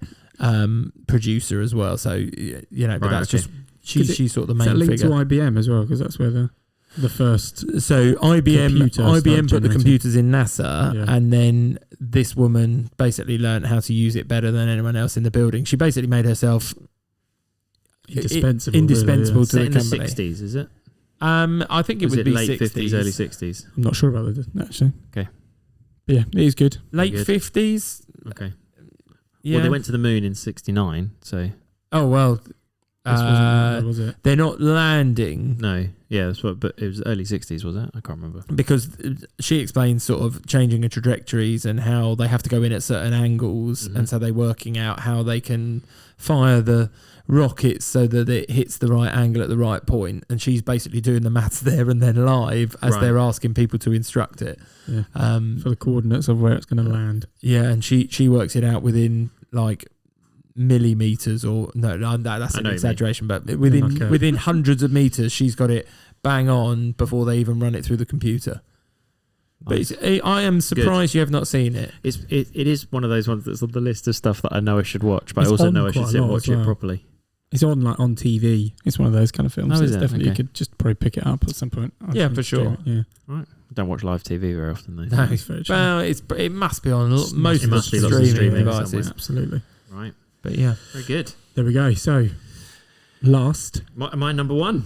producer as well. So but that's just she's sort of the main figure. It's linked to IBM as well because that's where the first. So IBM put the computers in NASA, and then this woman basically learned how to use it better than anyone else in the building. She basically made herself indispensable to the company. In the 60s, is it? I think it would be late 60s. 50s, early 60s. I'm not sure about that actually. Okay. But yeah, it is good. Late 50s. Okay. Yeah. Well, they went to the moon in 69, so. Oh well. Was it? They're not landing. No, yeah, that's what. But it was early 60s, was it? I can't remember. Because she explains sort of changing the trajectories and how they have to go in at certain angles, and so they're working out how they can fire the rockets so that it hits the right angle at the right point. And she's basically doing the maths there and then live as they're asking people to instruct it. Yeah. For the coordinates of where it's going to land. Yeah, and she works it out within like millimeters or that's an exaggeration, but within hundreds of meters she's got it bang on before they even run it through the computer. Nice. But I am surprised you have not seen it. It is one of those ones that's on the list of stuff that I know I should watch, but I also know I should sit and watch it properly. It's on on TV. It's one of those kind of films. Is it? Definitely you could just probably pick it up at some point. For sure. Yeah. Right. I don't watch live TV very often though. No, well, it must be on most of the streaming devices. Absolutely. Right. But yeah, very good. There we go. So, last. My number one.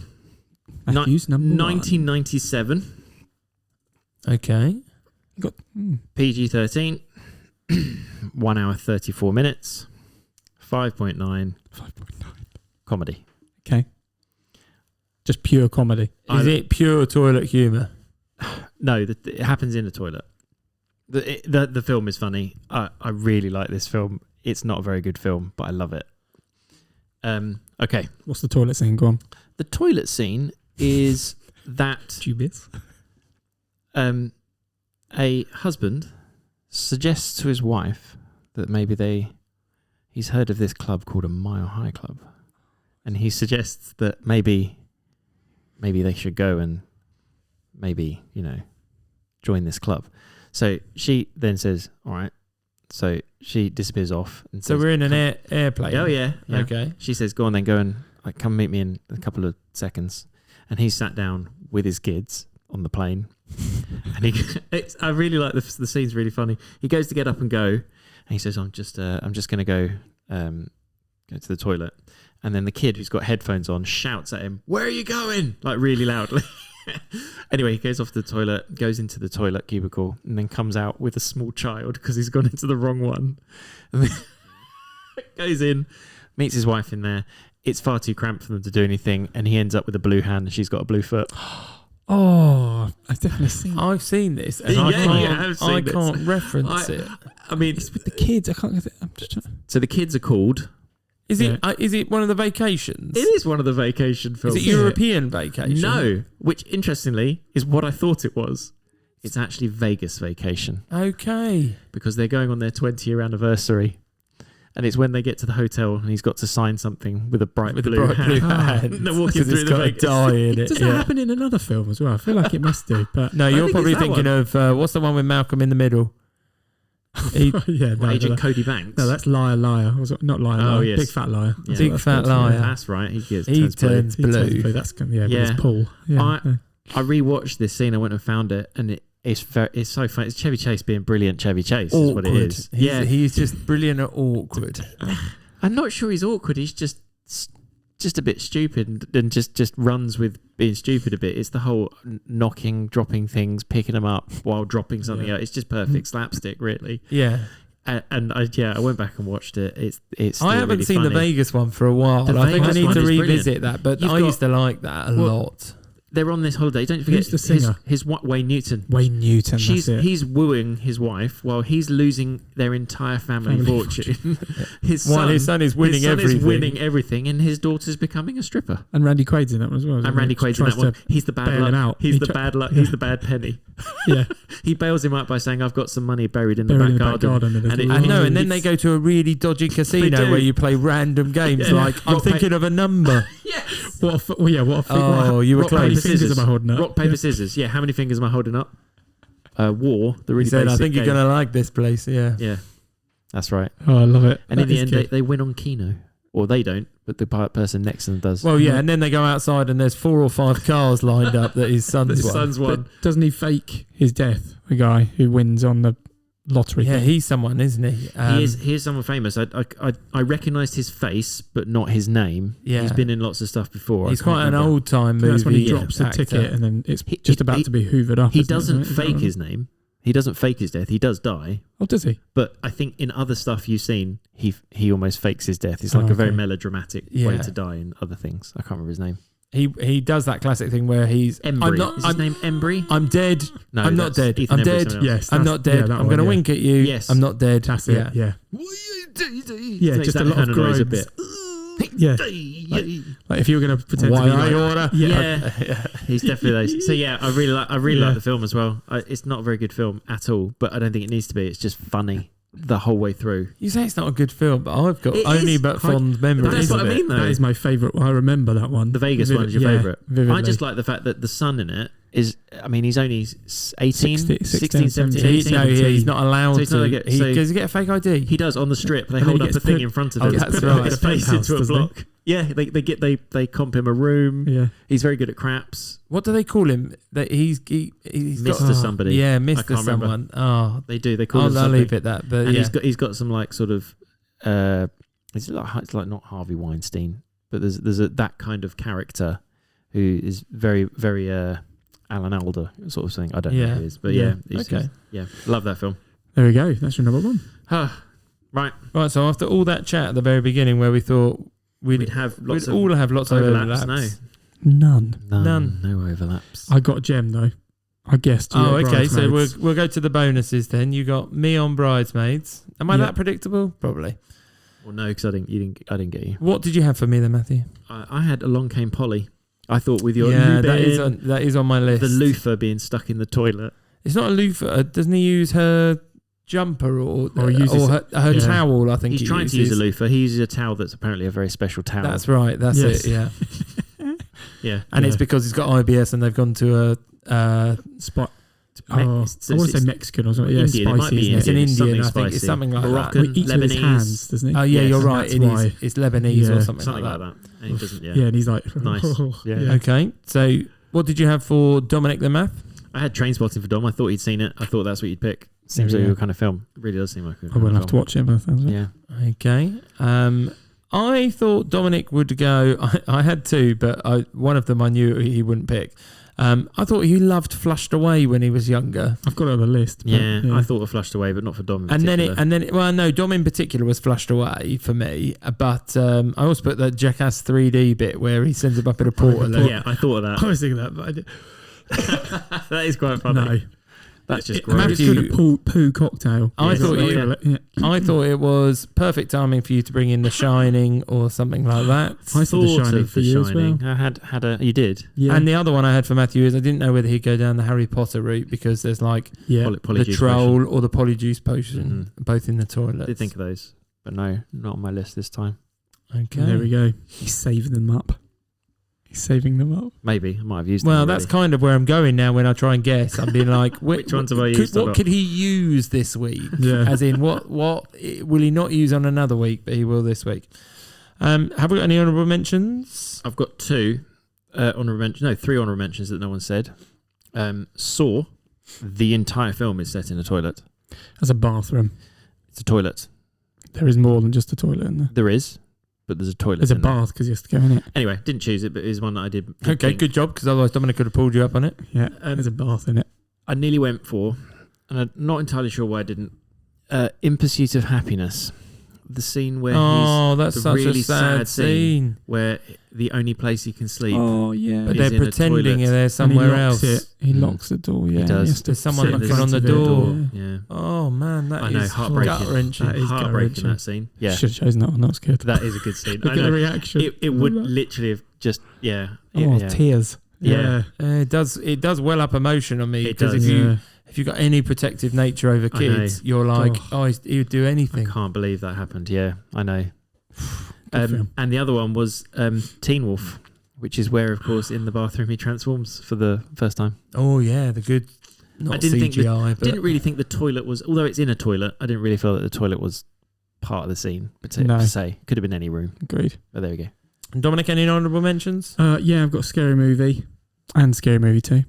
Matthew's number 1997. Okay. Got PG-13. 1 hour 34 minutes. 5.9. 5.9. Comedy. Okay. Just pure comedy. Is it pure toilet humour? No, it happens in a toilet. The film is funny. I really like this film. It's not a very good film, but I love it. Okay. What's the toilet scene? Go on. The toilet scene is that Dubious. A husband suggests to his wife that maybe he's heard of this club called a Mile High Club, and he suggests that maybe they should go and maybe join this club. So she then says, "All right." So she disappears off. And so says, we're in an airplane. Oh yeah. Okay. She says, "Go on then, go and come meet me in a couple of seconds." And he's sat down with his kids on the plane, and I really like the scene's really funny. He goes to get up and go, and he says, "I'm just going to go to the toilet." And then the kid who's got headphones on shouts at him, "Where are you going?" Like really loudly. Anyway, he goes off to the toilet, goes into the toilet cubicle, and then comes out with a small child because he's gone into the wrong one. And then goes in, meets his wife in there. It's far too cramped for them to do anything, and he ends up with a blue hand and she's got a blue foot. Oh, I've definitely seen it. I've seen this, and Yeah, I you can't, have seen I this. can't reference it. I mean, It's with the kids. I can't. I'm just trying. so the kids are called. Is it one of the vacations? It is one of the vacation Is films. it European vacation? No, which interestingly is what I thought it was. It's actually Vegas Vacation Okay. because they're going on their 20-year anniversary. And it's when they get to the hotel and he's got to sign something with a bright With the blue bright hand. blue hand. They're walking 'Cause through it's the got a Vegas. die in it. Does that yeah. happen in another film as well? I feel like it must do, but No, I you're think probably it's that thinking of what's the one with Malcolm in the middle? yeah, no, Agent no, Cody Banks. no, that's Liar Liar. Was it not Liar Oh, Liar? yes. Big Fat Liar. Yeah. Big That's Fat called, Liar. yeah. That's right. He Turns He turns blue. blue. That's yeah, but Yeah. it's Paul. Yeah, yeah. I rewatched this scene. I went and found it, and it's so funny. It's Chevy Chase being brilliant. Chevy Chase is what it Awkward. is. He's just brilliant at awkward. I'm not sure he's awkward. He's just a bit stupid and just runs with being stupid a bit. It's the whole knocking, dropping things, picking them up while dropping something out. It's just perfect slapstick, really. Yeah. And I went back and watched it. It's still I haven't really seen funny. the Vegas one for a while. The I think I Vegas need one to is revisit that, but You've I got- used to like that a Well, lot. They're on this holiday. Don't forget Who's the singer? his Wayne Newton. Wayne Newton. That's it. He's wooing his wife while he's losing their entire family fortune. his While his son is winning his son everything. is winning everything, and his daughter's becoming a stripper. And Randy Quaid's in that one as well. isn't And he? Randy Quaid's in Tries that one. to He's the bad bail him luck. out. He's He the tr- bad luck. He's the bad penny. Yeah, He bails him out by saying, "I've got some money buried in the buried back in the back garden." garden. And it- I know, and then it's- they go to a really dodgy casino do. where you play random games. Yeah. Like I'm Rock, thinking of a number. What? What? Oh, you were rock, close. paper, How many fingers scissors. am I holding up? Rock, paper, scissors. Yeah, how many fingers am I holding up? War. The really He said, "I basic think you're game. gonna like this place." Yeah. Yeah, that's right. Oh, I love it. And That in the is end, good. they win on Keno. Or they don't, but the person next to them does. Well, yeah, and then they go outside and there's 4 or 5 cars lined up that his son's his won. son's won. But doesn't he fake his death? The guy who wins on the lottery. Yeah, thing? he's someone, isn't he? He is someone famous. I recognised his face, but not his name. Yeah. He's been in lots of stuff before. He's I can't quite an remember. old time movie. That's when he drops the actor. ticket and then it's He- just he- about to be hoovered up. He isn't it? doesn't Is that fake right? his name. He doesn't fake his death. He does die. Oh, does he? But I think in other stuff you've seen, he almost fakes his death. It's like Oh, a very okay. melodramatic Yeah. way to die in other things. I can't remember his name. He does that classic thing where he's Embry. Is his name Embry? I'm dead. No, I'm not that's dead. Ethan I'm Embry, dead. someone else. Yes. I'm that's- not dead. yeah, that I'm one, going to yeah. wink at you. Yes. I'm not dead. That's it. Yeah. Yeah, Makes just that a lot kind of noise a groans. bit. Yeah. Like if you were going to pretend Why to be are like, you order? Yeah, he's definitely those. So yeah, I really Yeah. like the film as well. It's not a very good film at all, but I don't think it needs to be. It's just funny the whole way through. You say it's not a good film, but I've got It only is. but fond memories That's what of I it. mean, though. that is my favourite. I remember that one. The Vegas one is your Yeah, favourite. vividly. I just like the fact that the son in it is. I mean, he's only 18, 16, 16, 17, 17. 18. No, he's not allowed So he's to. not gonna get- so- Does he get a fake ID? He does on the strip. They And then hold he up a gets thing put- in front of Oh, him. that's Put right. his face Penthouse, into a doesn't he? block. Yeah, they comp him a room. Yeah. He's very good at craps. What do they call him? That he's got Mr. Somebody. Yeah, I Mr. can't remember. Someone. Oh, They do. They call I'll him something. leave it that. But And yeah, he's got some like sort of it's like not Harvey Weinstein, but there's that kind of character who is very very Alan Alda sort of thing. I don't know Yeah. who it is, but Yeah. yeah, Okay. love that film. There we go. That's your number one. Right, right. So after all that chat at the very beginning, where we thought we'd have lots we'd of all have lots of overlaps. overlaps. None. None. No overlaps. I got a gem though. I guessed. Oh, okay. So Bridesmaids. we'll go to the bonuses then. You got me on Bridesmaids. Am I Yeah. that predictable? Probably. Well, no, because I didn't get you. What did you have for me then, Matthew? I had Along Came Polly. I thought with your yeah, Lubin, that is on my list. the loofah being stuck in the toilet. It's not a loofah. Doesn't he use her jumper or Or uses- her yeah. towel? I think He's he trying to use a uses. loofah. He uses a towel that's apparently a very special towel. That's right. That's Yes. it. Yeah. yeah. And it's Yeah. because he's got IBS and they've gone to a. Spot. Me- Oh, it's- I want to it's- say Mexican or something. Yeah, Indian, it might spicy. be isn't It's it? an Indian, Indian. I something think it's spicy. something like Moroccan, that. He eats with his Lebanese. hands, doesn't he? Oh yeah, Yes, you're right. that's It why. is. It's Lebanese Yeah. or something, Something like like that. that. And he doesn't. Yeah, and he's like, Nice. Yeah. Okay. So what did you have for Dominic the Math? I had Trainspotting for Dom. I thought he'd seen it. I thought that's what you'd pick. Seems Yeah. like your kind of film. It really does seem like. I will have to watch it. But Yeah. Okay. I thought Dominic would go. I had two, but one of them I knew he wouldn't pick. I thought he loved Flushed Away when he was younger. I've got it on the list. But, Yeah, I thought of Flushed Away, but not for Dom. And then well, no, Dom in particular was Flushed Away for me. But I also put the Jackass 3D bit where he sends him up in a portal. yeah, I thought of that. I was thinking that, but That is quite funny. No. That's just Maybe gross. it's called a poo cocktail. I thought Yeah. I thought it was perfect timing for you to bring in The Shining or something like that. I saw The Thought Shining of for The you as Shining. well. I had a. You did. Yeah. And the other one I had for Matthew is I didn't know whether he'd go down the Harry Potter route because there's like yeah. Polyjuice the troll potion. or the polyjuice potion, both in the toilet. I did think of those, but no, not on my list this time. Okay. There we go. He's saving them up. He's saving them up. Maybe I might have used. Well, them that's already. kind of where I'm going now when I try and guess. I'm being like, Which ones have I used or What not? could he use this week? Yeah. As in, what will he not use on another week, but he will this week? Have we got any honourable mentions? I've got three honourable mentions that no one said. Saw, the entire film is set in a toilet. As a bathroom. It's a toilet. There is more than just a toilet in there. There is, but there's a toilet. There's a in there. bath because you have to go in it. Anyway, didn't choose it, but it is one that I did. Okay, think. good job, because otherwise Dominic could have pulled you up on it. Yeah. There's a bath in it. I nearly went for, and I'm not entirely sure why I didn't. In Pursuit of Happiness, the scene where That's the such really a sad sad scene. scene. where the only place he can sleep. Oh, yeah. But He's they're in a pretending toilet. they're somewhere else. He locks the door, yeah. does. has to There's someone sit in knocking front on of the it. door. Yeah, Oh man, that I know, is heartbreaking. gut-wrenching. That is heartbreaking gut-wrenching. that scene. Yeah, Should have chosen that one. That was good. that is a good scene. Look I at the know. reaction. It would literally have just Oh, yeah. tears. Yeah. It does well up emotion on me It because does. if you've got any protective nature over I know. kids, you're like, Oh. he would do I anything. can't believe that happened. Yeah, I know. Good film. And the other one was Teen Wolf, which is where, of course, in the bathroom he transforms for the first time. Oh yeah, the good. Not I didn't think CGI, but Didn't really think the toilet was, although it's in a toilet, I didn't really feel that the toilet was part of the scene. But No. to say, could have been any room. Agreed. But there we go. Dominic, any honourable mentions? Yeah, I've got Scary Movie and Scary Movie 2.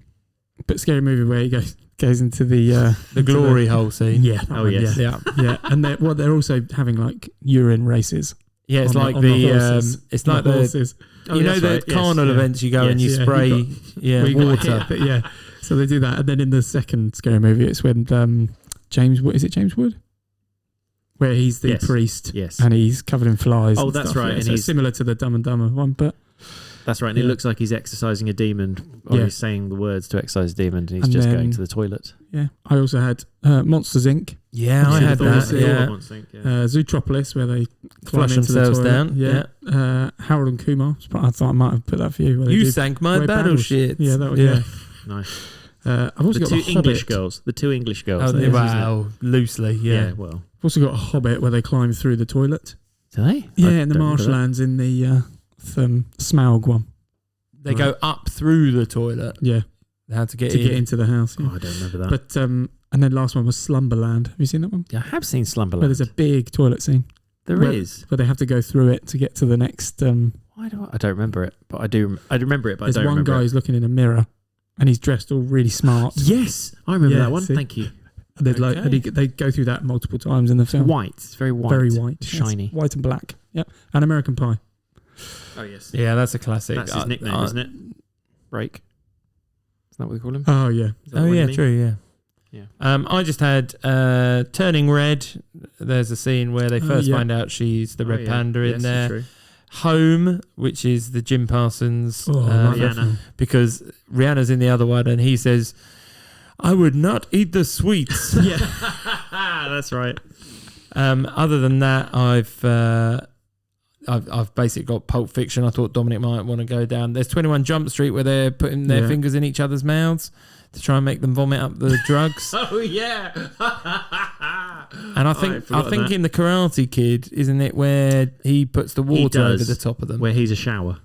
But Scary Movie where he goes into the Glory hole scene. Yeah. that Oh, one, yes. Yeah. Yeah. And they're also having like urine races. Yeah, it's on like on the the horses. it's like the horses. Oh, you know that's the right. Yes, carnival yeah. events you go and you Yes. Yeah, spray where you got water. hit, but yeah. So they do that, and then in the second Scary Movie, it's when James Wood, is it James Wood? Where he's the Yes. priest, Yes. and he's covered in flies. Oh, and that's stuff, right, yeah. and So it's he's- similar to the Dumb and Dumber one, but That's right. And it Yeah. looks like he's exercising a demon, or Yeah. he's saying the words to exercise a demon, and he's And just then- going to the toilet. yeah. I also had Monsters Inc., Yeah, I Yeah, had the that. Thor Yeah. Zootropolis, where they climb Flush into themselves the toilet. down. Yeah. Harold and Kumar. I thought I might have put that for you. where they You do sank my wear battleship. Yeah, that was, yeah. Nice. I've also The got two the English Hobbit. girls. The two English girls. Oh, that is, isn't it? wow, loosely, yeah. Well, I've also got a Hobbit where they climb through the toilet. do they? Yeah, I in the don't remember that. marshlands in the Smaug one. They go up through the toilet. Yeah, How to get to in? get into the house. Yeah. Oh, I don't remember that. But and then last one was Slumberland. Have you seen that one? Yeah, I have seen Slumberland. Where there's a big toilet scene There where- is. where they have to go through it to get to the next. Why do I don't remember it, but I do. I remember it, but There's I don't one remember guy it. who's looking in a mirror, and he's dressed all really smart. Yes, I remember Yeah, that one. see? Thank you. And they'd like, and Okay. they go through that multiple times in the film. White. It's very white. Very white, yes. Shiny. White and black. Yeah, and American Pie. Oh yes. Yeah, that's a classic. That's his nickname, isn't it? Break. Isn't that what we call him? Oh yeah, Is that Oh what you yeah, mean? true. Yeah. Yeah. I just had Turning Red. There's a scene where they first yeah. find out she's the Oh, Red yeah. Panda in Yes, there. true. Home, which is the Jim Parsons, oh, I love that Rihanna. film. because Rihanna's in the other one, and he says, "I would not eat the sweets." Yeah, That's right. Other than that, I've basically got Pulp Fiction. I thought Dominic might want to go down. There's 21 Jump Street where they're putting their Yeah. fingers in each other's mouths to try and make them vomit up the drugs. Oh yeah. And I I'd think forgotten that. in the Karate Kid, isn't it, where he puts the water does. over the top of them? Where he's a shower.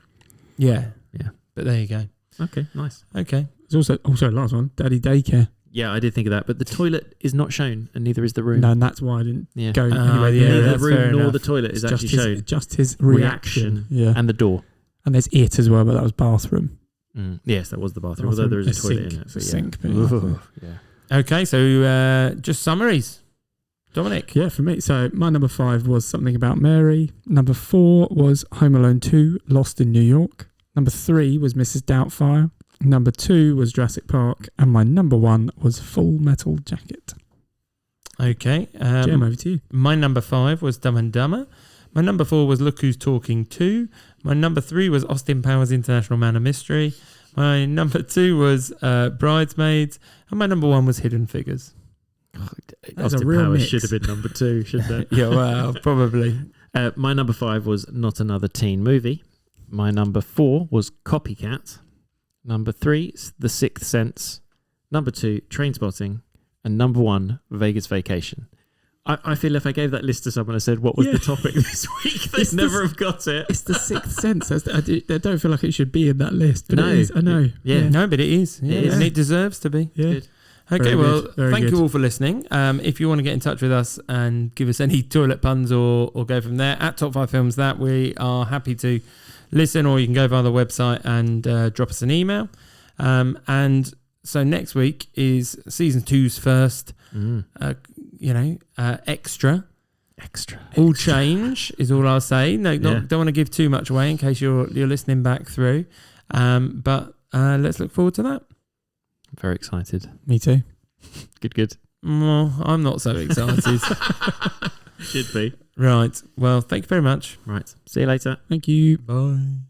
Yeah, Yeah. But there you go. Okay, nice. Okay. there's also last one, Daddy Daycare. Yeah, I did think of that, but the toilet is not shown, and neither is the room. No, and that's why I didn't Yeah. go Ah, anywhere yeah, near Neither it. that's the fair room nor enough. the toilet is It's actually shown. just his reaction. Yeah, And the door. and there's it as well, but that was bathroom. Yes, that was the bathroom, although there is a toilet in it. It's But a yeah. sink. But Ooh, yeah. Okay, so just summaries. Dominic. yeah, for me. So my number 5 was Something About Mary. Number 4 was Home Alone 2, Lost in New York. Number 3 was Mrs. Doubtfire. Number 2 was Jurassic Park, and my number 1 was Full Metal Jacket. Okay. Jam, over to you. My number 5 was Dumb and Dumber. My number 4 was Look Who's Talking 2. My number 3 was Austin Powers International Man of Mystery. My number 2 was Bridesmaids, and my number 1 was Hidden Figures. That's a Austin real Powers mix. should have been number 2, shouldn't it? Yeah, well, probably. My number 5 was Not Another Teen Movie. My number 4 was Copycat. Number 3, The Sixth Sense. Number 2, Trainspotting. And number 1, Vegas Vacation. I feel if I gave that list to someone and said, what was the topic this week, they'd never have got it. It's The Sixth Sense. I don't feel like it should be in that list, but No. it is. I know. Yeah. No, but it is. Yeah, It is. and it deserves to be. Yeah. Good. Okay, Very well, good. Very thank good. you all for listening. If you want to get in touch with us and give us any toilet puns or go from there, at Top 5 Films That, we are happy to listen, or you can go via the website and drop us an email. And so next week is season 2's first, extra. All change is all I'll say. No, don't want to give too much away in case you're listening back through. But let's look forward to that. Very excited. Me too. Good. Well, I'm not so excited. Should be. Right. Well, thank you very much. Right. See you later. Thank you. Bye.